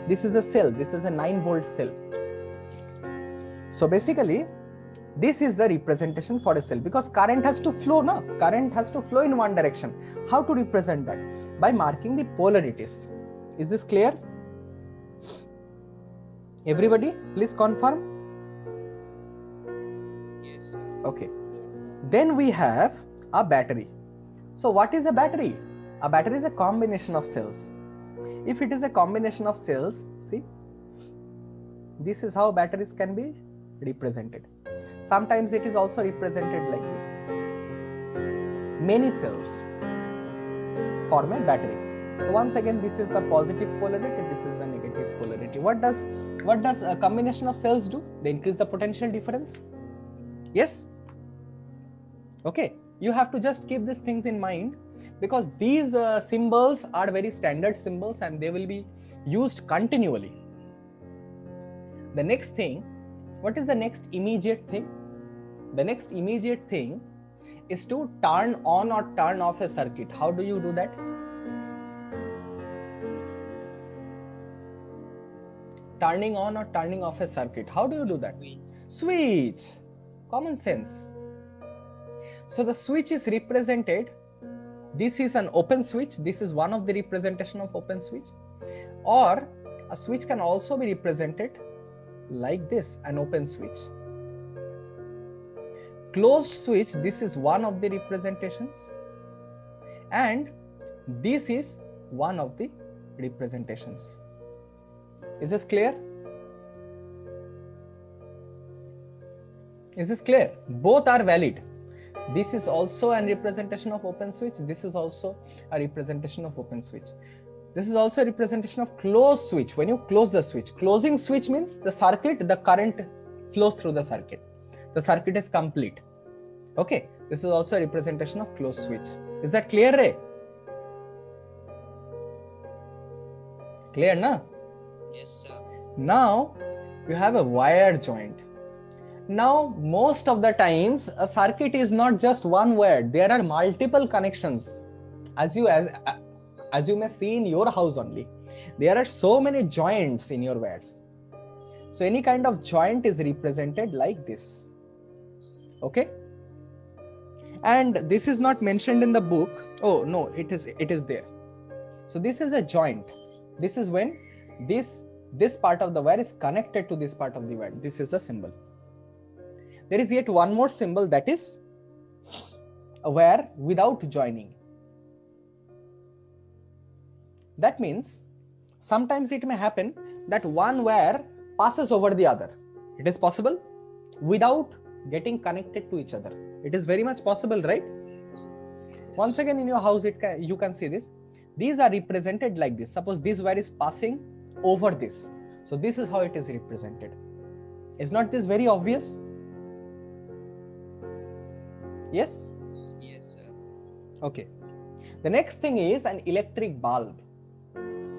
This is a cell. This is a 9-volt cell. So basically, this is the representation for a cell because current has to flow, no? Current has to flow in one direction. How to represent that? By marking the polarities. Is this clear? Everybody, please confirm. Yes, sir. Okay. Yes, sir. Then we have a battery. So what is a battery? A battery is a combination of cells. If it is a combination of cells, see, this is how batteries can be represented. Sometimes it is also represented like this. Many cells form a battery. So once again, this is the positive polarity, this is the negative polarity. What does a combination of cells do? They increase the potential difference. Yes? Okay. You have to just keep these things in mind because these symbols are very standard symbols and they will be used continually. The next thing, what is the next immediate thing? The next immediate thing is to turn on or turn off a circuit. How do you do that? Turning on or turning off a circuit. How do you do that? Switch. Common sense. So the switch is represented. This is an open switch. This is one of the representation of open switch. Or a switch can also be represented like this, an open switch. Closed switch, this is one of the representations. And this is one of the representations. Is this clear? Is this clear? Both are valid. This is also a representation of open switch. This is also a representation of open switch. This is also a representation of closed switch. When you close the switch, closing switch means the circuit, the current flows through the circuit. The circuit is complete. Okay. This is also a representation of closed switch. Is that clear, Ray? Clear, na? Yes, sir. Now you have a wire joint. Now most of the times a circuit is not just one wire. There are multiple connections. As you may see in your house only, there are so many joints in your wires. So any kind of joint is represented like this. Okay. And this is not mentioned in the book. Oh no, it is there. So this is a joint. This is when this part of the wire is connected to this part of the wire. This is the symbol. There is yet one more symbol, that is a wire without joining. That means sometimes it may happen that one wire passes over the other. It is possible without getting connected to each other. It is very much possible, right? Once again in your house, you can see this. These are represented like this. Suppose this wire is passing over this. So this is how it is represented. Is not this very obvious? Yes? Yes, sir. Okay. The next thing is an electric bulb.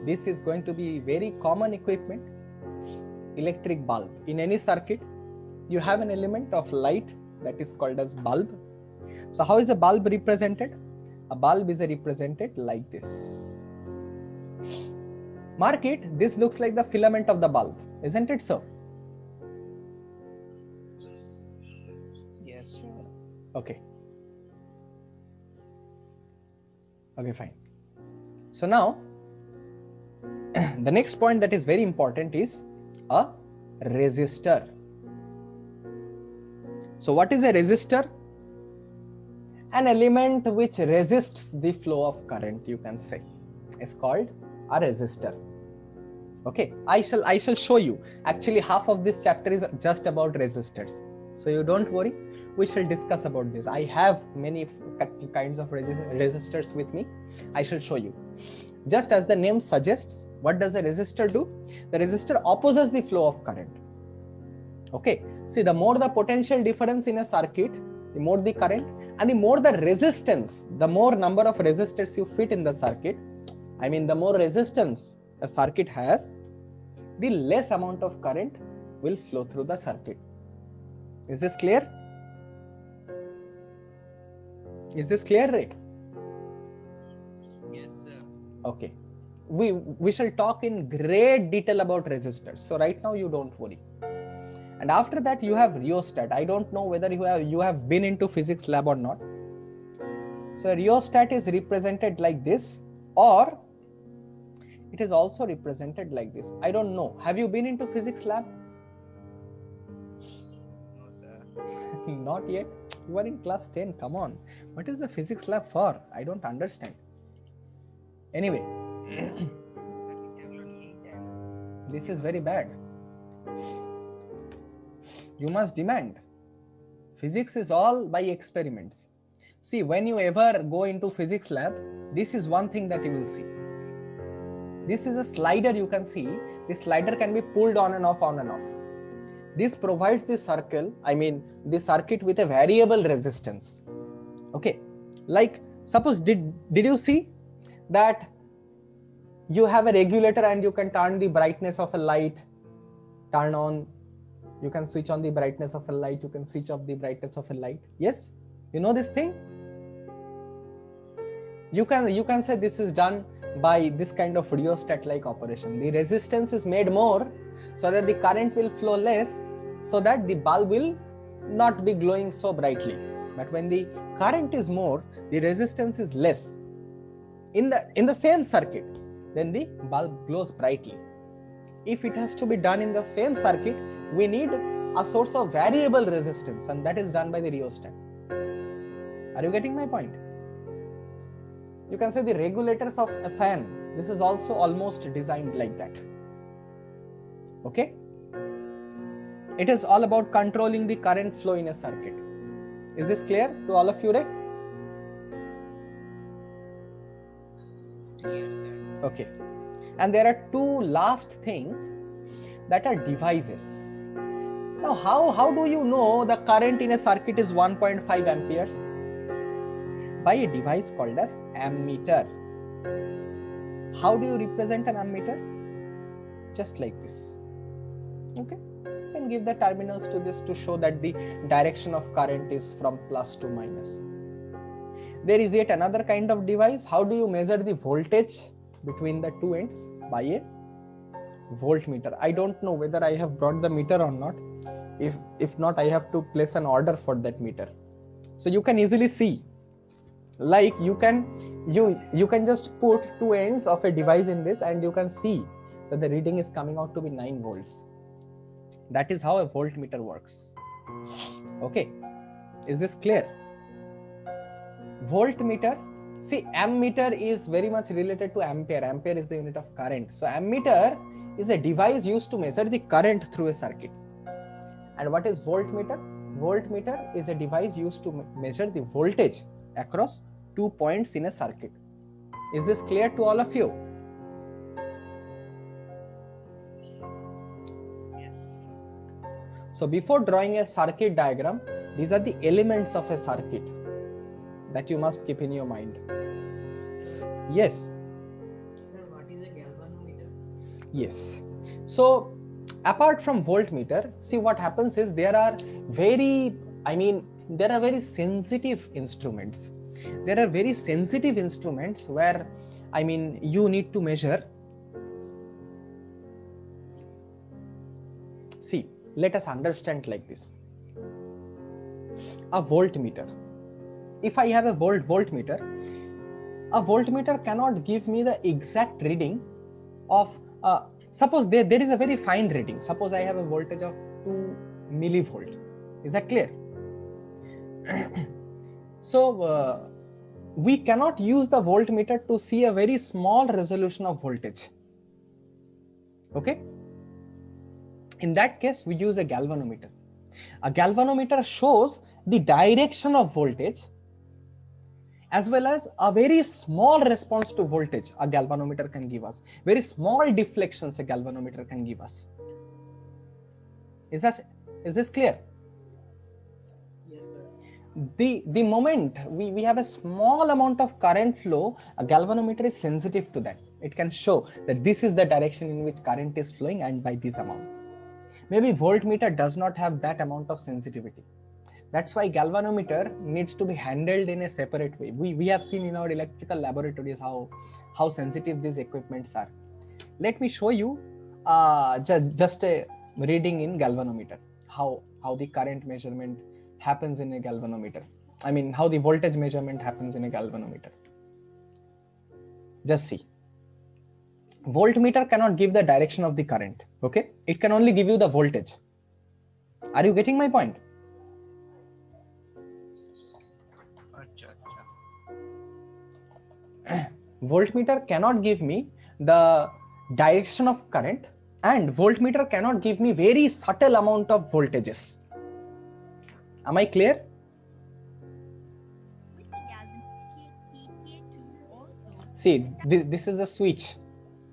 This is going to be very common equipment. electric bulb. In any circuit, you have an element of light that is called as bulb. So how is a bulb represented? A bulb is represented like this. Mark it, this looks like the filament of the bulb, isn't it so? Yes, sir. Okay. Okay, fine. So now, the next point that is very important is a resistor. So what is a resistor? An element which resists the flow of current, you can say, is called a resistor. Okay, I shall show you. Actually, half of this chapter is just about resistors. So you don't worry, we shall discuss about this. I have many kinds of resistors with me. I shall show you. Just as the name suggests, what does a resistor do? The resistor opposes the flow of current. Okay, see, the more the potential difference in a circuit, the more the current, and the more the resistance, the more number of resistors you fit in the circuit, I mean the more resistance a circuit has, the less amount of current will flow through the circuit. Is this clear? Is this clear, Ray? Yes, sir. Okay. We shall talk in great detail about resistors. So right now you don't worry. And after that you have rheostat. I don't know whether you have been into physics lab or not. So a rheostat is represented like this, or it is also represented like this. I don't know. Have you been into physics lab? No, sir. Not yet. You are in class 10. Come on. What is the physics lab for? I don't understand. Anyway, this is very bad. You must demand. Physics is all by experiments. See, when you ever go into physics lab, this is one thing that you will see. This is a slider you can see. This slider can be pulled on and off, on and off. This provides the circuit with a variable resistance. Okay, like suppose did you see that you have a regulator and you can turn the brightness of a light, turn on, you can switch on the brightness of a light, you can switch off the brightness of a light. Yes, you know this thing. You can say this is done by this kind of rheostat like operation. The resistance is made more so that the current will flow less, so that the bulb will not be glowing so brightly. But when the current is more, the resistance is less in the same circuit, then the bulb glows brightly. If it has to be done in the same circuit, we need a source of variable resistance, and that is done by the rheostat. Are you getting my point? You can say the regulators of a fan, this is also almost designed like that. Okay? It is all about controlling the current flow in a circuit. Is this clear to all of you, right? Yes, sir. Okay. And there are two last things that are devices. Now, how do you know the current in a circuit is 1.5 amperes? By a device called as ammeter. How do you represent an ammeter? Just like this. Okay. You can give the terminals to this to show that the direction of current is from plus to minus. There is yet another kind of device. How do you measure the voltage between the two ends? By a voltmeter. I don't know whether I have brought the meter or not. If not, I have to place an order for that meter. So you can easily see, like you can just put two ends of a device in this and you can see that the reading is coming out to be 9 volts. That is how a voltmeter works. Okay, is this clear? Voltmeter, see, ammeter is very much related to ampere. Ampere is the unit of current. So ammeter is a device used to measure the current through a circuit. And what is voltmeter? Voltmeter is a device used to measure the voltage across 2 points in a circuit. Is this clear to all of you? Yes. So before drawing a circuit diagram, these are the elements of a circuit that you must keep in your mind. Yes. Sir, what is a galvanometer? Yes. So apart from voltmeter, see what happens is there are very sensitive instruments. There are very sensitive instruments where you need to measure. See, let us understand like this. A voltmeter. If I have a voltmeter, a voltmeter cannot give me the exact reading of suppose there is a very fine reading. Suppose I have a voltage of 2 millivolt. Is that clear? So we cannot use the voltmeter to see a very small resolution of voltage. Okay? In that case, we use a galvanometer. A galvanometer shows the direction of voltage as well as a very small response to voltage a galvanometer can give us. Very small deflections a galvanometer can give us. Is this clear? Yes, sir. The moment we have a small amount of current flow, a galvanometer is sensitive to that. It can show that this is the direction in which current is flowing and by this amount. Maybe voltmeter does not have that amount of sensitivity. That's why galvanometer needs to be handled in a separate way. We have seen in our electrical laboratories how sensitive these equipments are. Let me show you just a reading in galvanometer, how the current measurement happens in a galvanometer. How the voltage measurement happens in a galvanometer. Just see. Voltmeter cannot give the direction of the current. Okay, it can only give you the voltage. Are you getting my point? Voltmeter cannot give me the direction of current, and voltmeter cannot give me very subtle amount of voltages. Am I clear? With the PK2 also. See, this is the switch.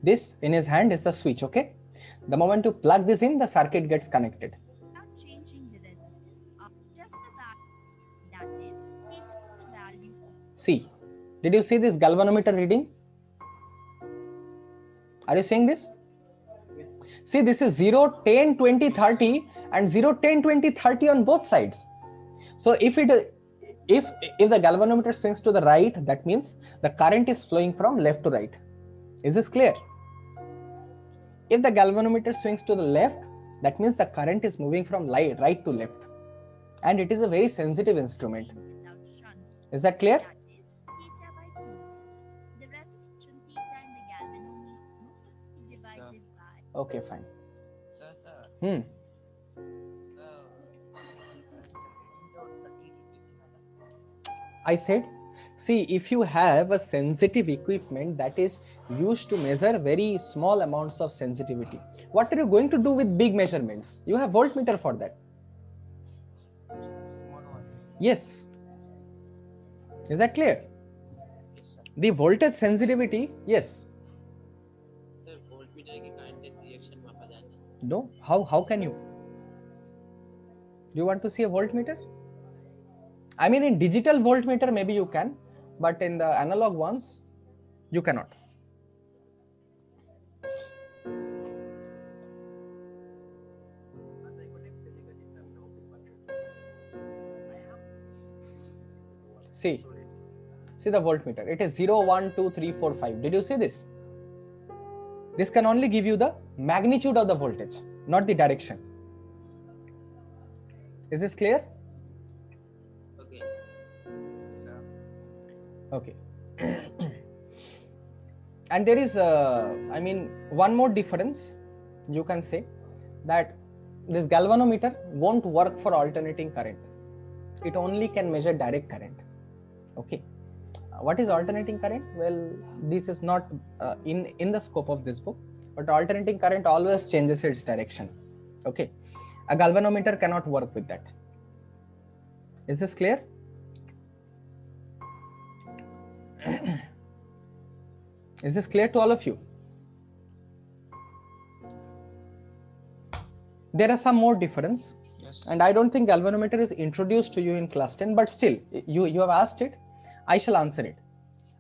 This in his hand is the switch, okay? The moment you plug this in, the circuit gets connected. Without changing the resistance of just a that is interval value. See, did you see this galvanometer reading? Are you seeing this? Yes. See, this is 0, 10, 20, 30 and 0, 10, 20, 30 on both sides. So if the galvanometer swings to the right, that means the current is flowing from left to right. Is this clear? If the galvanometer swings to the left, that means the current is moving from right to left. And it is a very sensitive instrument. Without shunt. Is that clear? That is theta by 2. The resistance theta in the galvanometer divided by. Okay, fine. Sir. Hmm. I said, see, if you have a sensitive equipment that is used to measure very small amounts of sensitivity, what are you going to do with big measurements? You have voltmeter for that. Yes. Is that clear? Yes, sir. The voltage sensitivity, yes. Sir, voltmeter के current reaction मापा जाता है. No, how can you? Do you want to see a voltmeter? In digital voltmeter maybe you can, but in the analog ones you cannot. See the voltmeter. It is 0, 1, 2, 3, 4, 5. Did you see this? This can only give you the magnitude of the voltage, not the direction. Is this clear? Okay. Okay. And there is one more difference. You can say that this galvanometer won't work for alternating current. It only can measure direct current. Okay. What is alternating current? Well, this is not in the scope of this book, but alternating current always changes its direction. Okay. A galvanometer cannot work with that. Is this clear? Is this clear to all of you? There are some more difference, Yes. and I don't think galvanometer is introduced to you in class 10, but still, you have asked it, I shall answer it.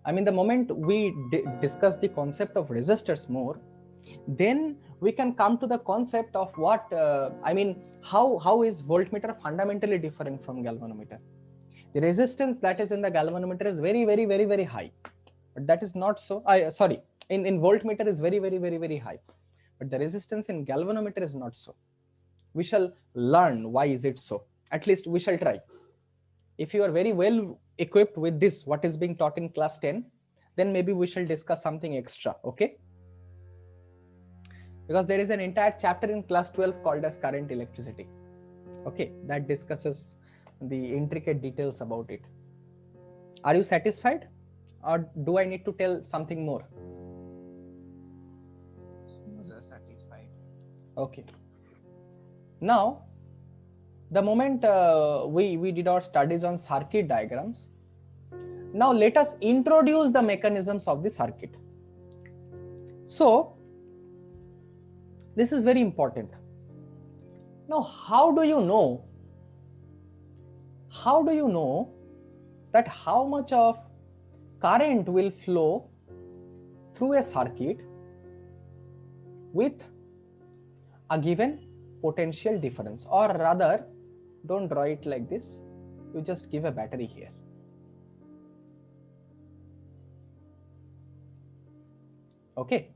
The moment we discuss the concept of resistors more, Then we can come to the concept of what how is voltmeter fundamentally different from galvanometer. The resistance that is in the galvanometer is very high, but that is not so. Sorry, in voltmeter is very high, but the resistance in galvanometer is not so. We shall learn why is it so. At least we shall try. If you are very well equipped with this, what is being taught in class 10, then maybe we shall discuss something extra, okay? Because there is an entire chapter in class 12 called as current electricity, okay, that discusses the intricate details about it. Are you satisfied, or do I need to tell something more? Satisfied. Okay. Now, the moment we did our studies on circuit diagrams, now let us introduce the mechanisms of the circuit. So, this is very important. Now, how do you know that how much of current will flow through a circuit with a given potential difference? Or rather, don't draw it like this, you just give a battery here. Okay.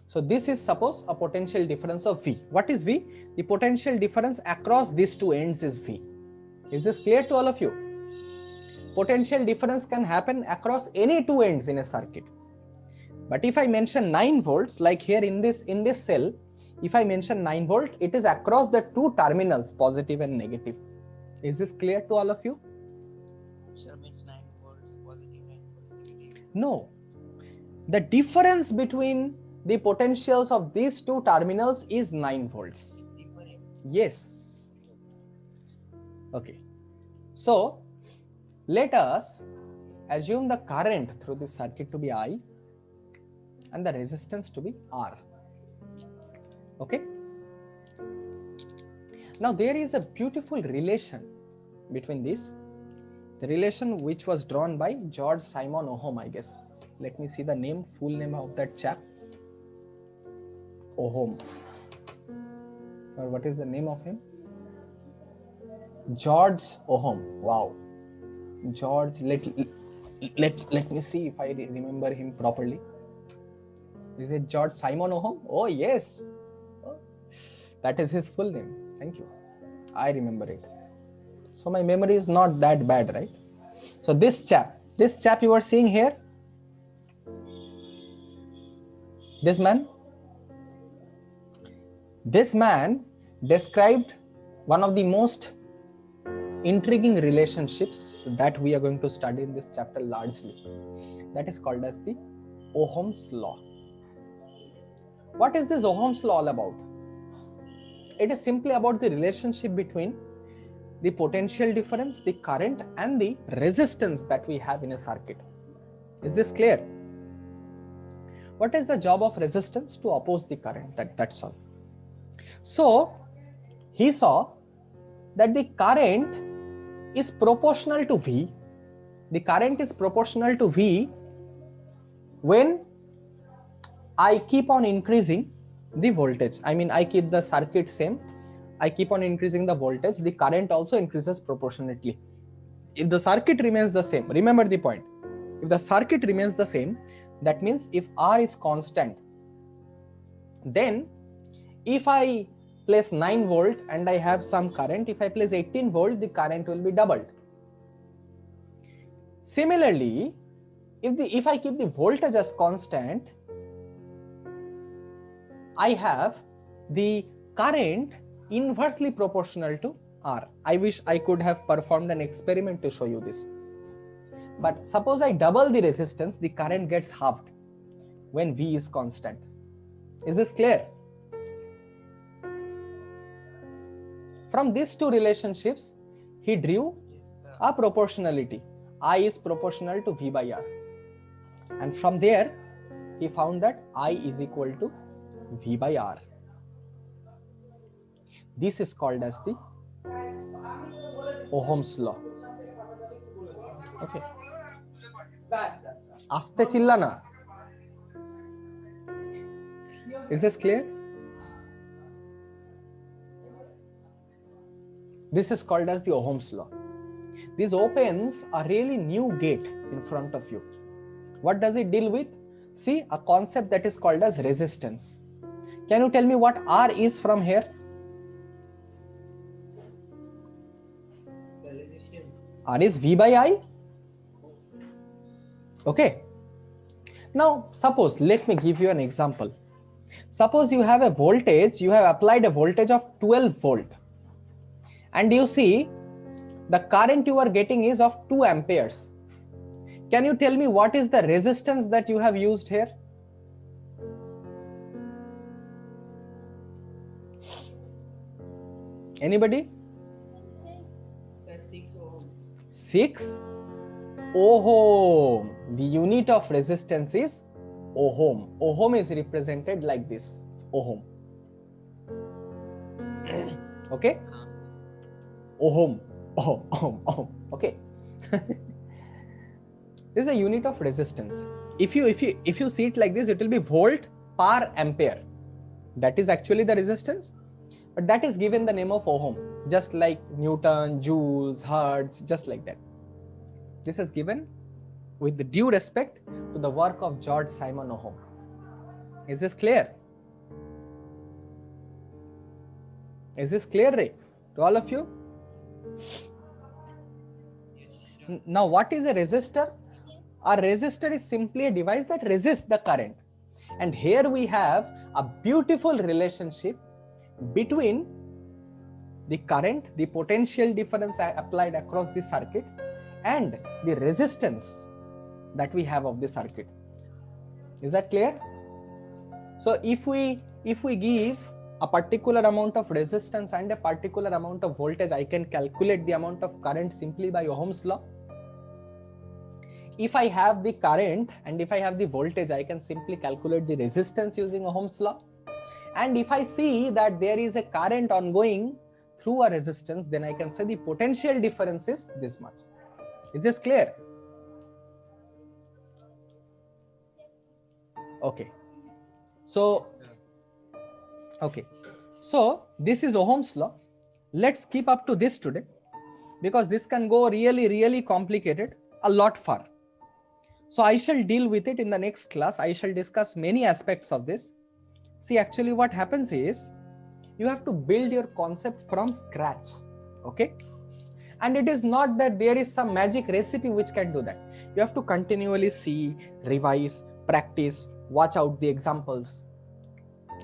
So this is suppose a potential difference of V. What is V? The potential difference across these two ends is V. Is this clear to all of you? Potential difference can happen across any two ends in a circuit. But if I mention 9 volts, like here in this cell, if I mention 9 volt, it is across the two terminals, positive and negative. Is this clear to all of you? Sir, means 9 volts positive, 9 volts negative. No. The difference between the potentials of these two terminals is 9 volts. Different. Yes. Okay. So, let us assume the current through this circuit to be I and the resistance to be R. Okay. Now, there is a beautiful relation between this. The relation which was drawn by George Simon Ohm, I guess. Let me see the name, full name of that chap. Ohm. Or what is the name of him? George Ohm. Wow. George, let me see if I remember him properly. Is it George Simon Ohm? Oh, yes. Oh, that is his full name. Thank you. I remember it. So my memory is not that bad, right? So this chap you are seeing here, this man described one of the most intriguing relationships that we are going to study in this chapter largely. That is called as the Ohm's law. What is this Ohm's law all about? It is simply about the relationship between the potential difference, the current, and the resistance that we have in a circuit. Is this clear? What is the job of resistance? To oppose the current. That's all. So he saw that the current is proportional to V. The current is proportional to V when I keep on increasing the voltage. I mean, I keep the circuit same. I keep on increasing the voltage. The current also increases proportionately. If the circuit remains the same, remember the point. If the circuit remains the same, that means if R is constant, then if I place 9 volt and I have some current, if I place 18 volt, the current will be doubled. Similarly, if I keep the voltage as constant, I have the current inversely proportional to R. I wish I could have performed an experiment to show you this. But suppose I double the resistance, the current gets halved when V is constant. Is this clear? From these two relationships, he drew a proportionality. I is proportional to V by R. And from there, he found that I is equal to V by R. This is called as the Ohm's law. Okay. আস্তে চিল্লা না। Is this clear? This is called as the Ohm's law. This opens a really new gate in front of you. What does it deal with? See, a concept that is called as resistance. Can you tell me what R is from here? The resistance. R is V by I. Okay. Now, suppose, let me give you an example. Suppose you have a voltage, you have applied a voltage of 12 volt. And you see, the current you are getting is of 2 amperes. Can you tell me what is the resistance that you have used here? Anybody? That's 6 ohm. 6 ohm. The unit of resistance is ohm. Ohm is represented like this. Ohm. Okay? Ohm. Ohm. Okay. This is a unit of resistance. If you see it like this, it will be volt per ampere. That is actually the resistance, but that is given the name of ohm, just like Newton, joules, hertz, just like that. This is given with the due respect to the work of George Simon Ohm. Is this clear? Is this clear, Ray, to all of you? Now, what is a resistor? A resistor is simply a device that resists the current. And here we have a beautiful relationship between the current, the potential difference applied across the circuit, and the resistance that we have of the circuit. Is that clear? So if we give a particular amount of resistance and a particular amount of voltage, I can calculate the amount of current simply by Ohm's law. If I have the current and if I have the voltage, I can simply calculate the resistance using Ohm's law. And if I see that there is a current ongoing through a resistance, then I can say the potential difference is this much. Is this clear? Okay. So, okay. So this is Ohm's law. Let's keep up to this today, because this can go really complicated a lot far. So I shall deal with it in the next class. I shall discuss many aspects of this. See, actually what happens is you have to build your concept from scratch. Okay. And it is not that there is some magic recipe which can do that. You have to continually see, revise, practice, watch out the examples.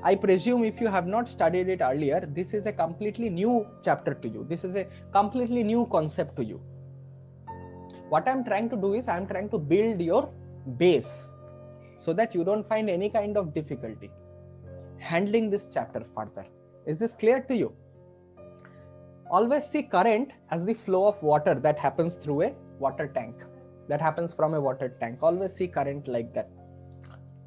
I presume if you have not studied it earlier, this is a completely new chapter to you. This is a completely new concept to you. What I'm trying to do is I'm trying to build your base so that you don't find any kind of difficulty handling this chapter further. Is this clear to you? Always see current as the flow of water that happens through a water tank, that happens from a water tank. Always see current like that.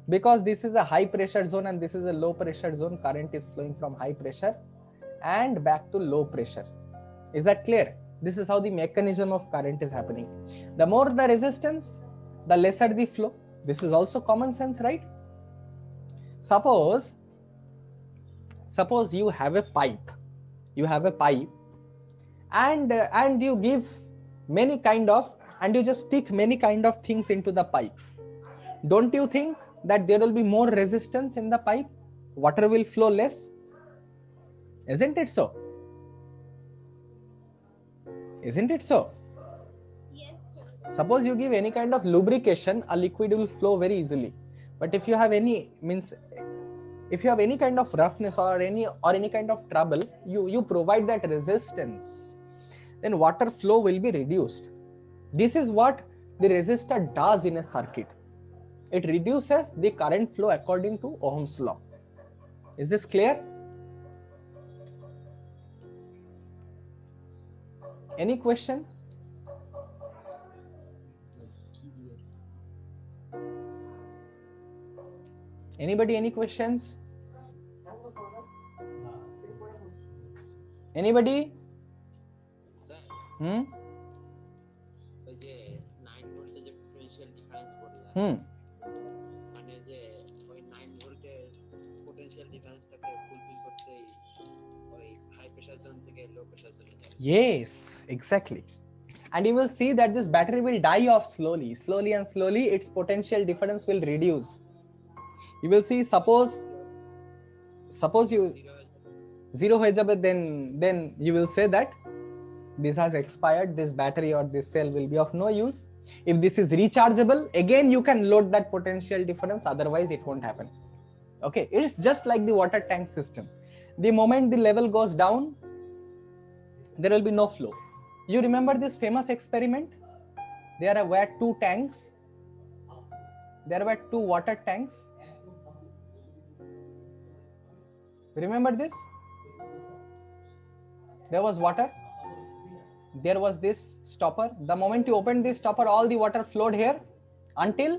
Because this is a high pressure zone and this is a low pressure zone, current is flowing from high pressure and back to low pressure. Is that clear? This is how the mechanism of current is happening. The more the resistance, the lesser the flow. This is also common sense, right? Suppose you have a pipe. You have a pipe and you give many kind of, and you just stick many kind of things into the pipe. Don't you think that there will be more resistance in the pipe? Water will flow less. Isn't it so? Isn't it so? Yes. Suppose you give any kind of lubrication, a liquid will flow very easily. But if you have any kind of roughness or any kind of trouble, you provide that resistance, then water flow will be reduced. This is what the resistor does in a circuit. It reduces the current flow according to Ohm's law. Is this clear? Any question? Anybody, any questions? Anybody? Sir ওই যে 9 ভোল্টের potential difference বললাম মানে যে ওই 9 ভোল্টের potential ডিফারেন্সটাকে fulfil করতে ওই হাই প্রেসার জোন থেকে লো প্রেসার জোনে যায়। Yes, exactly. And you will see that this battery will die off slowly and slowly its potential difference will reduce. You will see, suppose you zero হয়ে যাবে, then you will say that this has expired, this battery or this cell will be of no use. If this is rechargeable, again you can load that potential difference, otherwise it won't happen. Okay, it is just like the water tank system. The moment the level goes down, there will be no flow. You remember this famous experiment? There were two tanks. There were two water tanks. Remember this? There was water. There was this stopper. The moment you opened this stopper, all the water flowed here until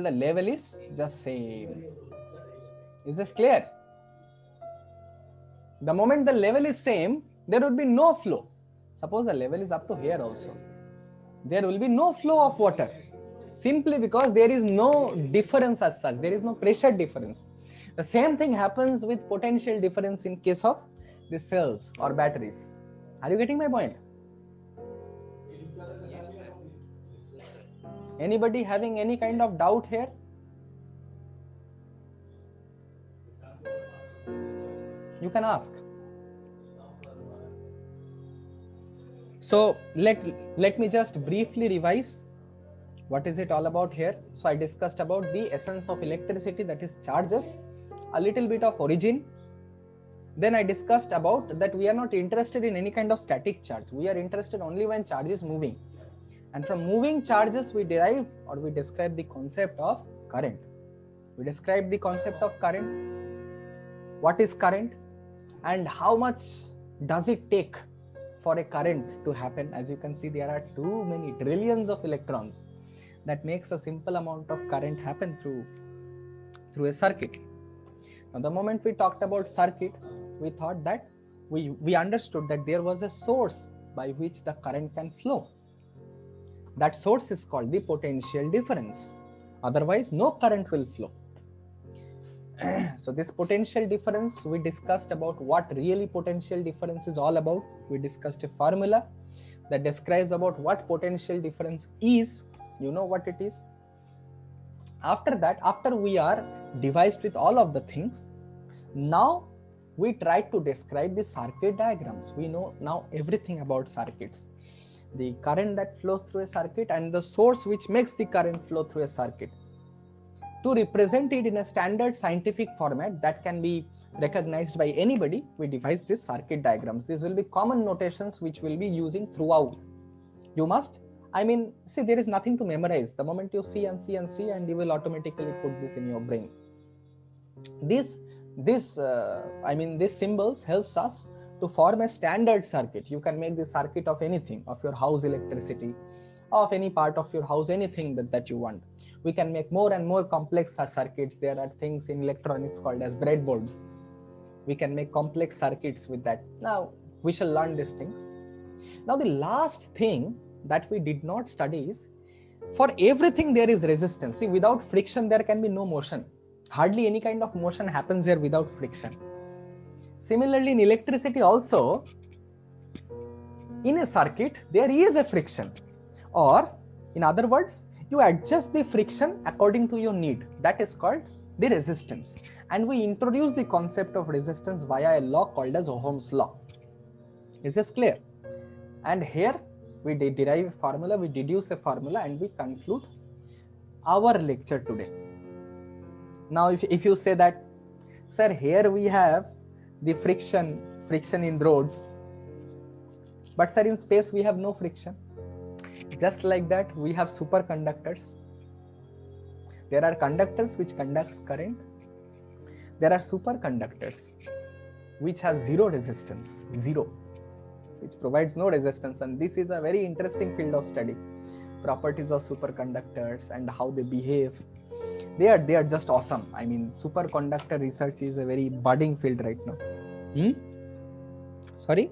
the level is just same. Is this clear? The moment the level is same, there would be no flow. Suppose the level is up to here also, there will be no flow of water, simply because there is no difference as such. There is no pressure difference. The same thing happens with potential difference in case of the cells or batteries. Are you getting my point? Yes, sir. Yes, sir. Anybody having any kind of doubt here? You can ask. So let me just briefly revise what is it all about here. So I discussed about the essence of electricity, that is charges, a little bit of origin. Then I discussed about that we are not interested in any kind of static charge. We are interested only when charge is moving. And from moving charges, we derive or we describe the concept of current. We describe the concept of current. What is current and how much does it take for a current to happen? As you can see, there are too many trillions of electrons that makes a simple amount of current happen through a circuit. Now, the moment we talked about circuit, we thought that we understood that there was a source by which the current can flow. That source is called the potential difference. Otherwise, no current will flow. So this potential difference, we discussed about what really potential difference is all about. We discussed a formula that describes about what potential difference is. You know what it is. After that, after we are devised with all of the things, now we try to describe the circuit diagrams. We know now everything about circuits, the current that flows through a circuit and the source which makes the current flow through a circuit. To represent it in a standard scientific format that can be recognized by anybody, we devise these circuit diagrams. These will be common notations which we'll be using throughout. You must, see, there is nothing to memorize. The moment you see and see and you will automatically put this in your brain. These symbols helps us to form a standard circuit. You can make the circuit of anything, of your house electricity, of any part of your house, anything that you want. We can make more and more complex circuits. There are things in electronics called as breadboards. We can make complex circuits with that. Now, we shall learn these things. Now, the last thing that we did not study is, for everything there is resistance. See, without friction, there can be no motion. Hardly any kind of motion happens here without friction. Similarly, in electricity also, in a circuit, there is a friction. Or, in other words, you adjust the friction according to your need. That is called the resistance. And we introduce the concept of resistance via a law called as Ohm's law. Is this clear? And here we derive a formula, we deduce a formula, and we conclude our lecture today. Now, if you say that, sir, here we have the friction in roads, but sir, in space we have no friction. Just like that, we have superconductors. There are conductors which conducts current. There are superconductors which have zero resistance, which provides no resistance. And this is a very interesting field of study. Properties of superconductors and how they behave. They are just awesome. Superconductor research is a very budding field right now. Sorry?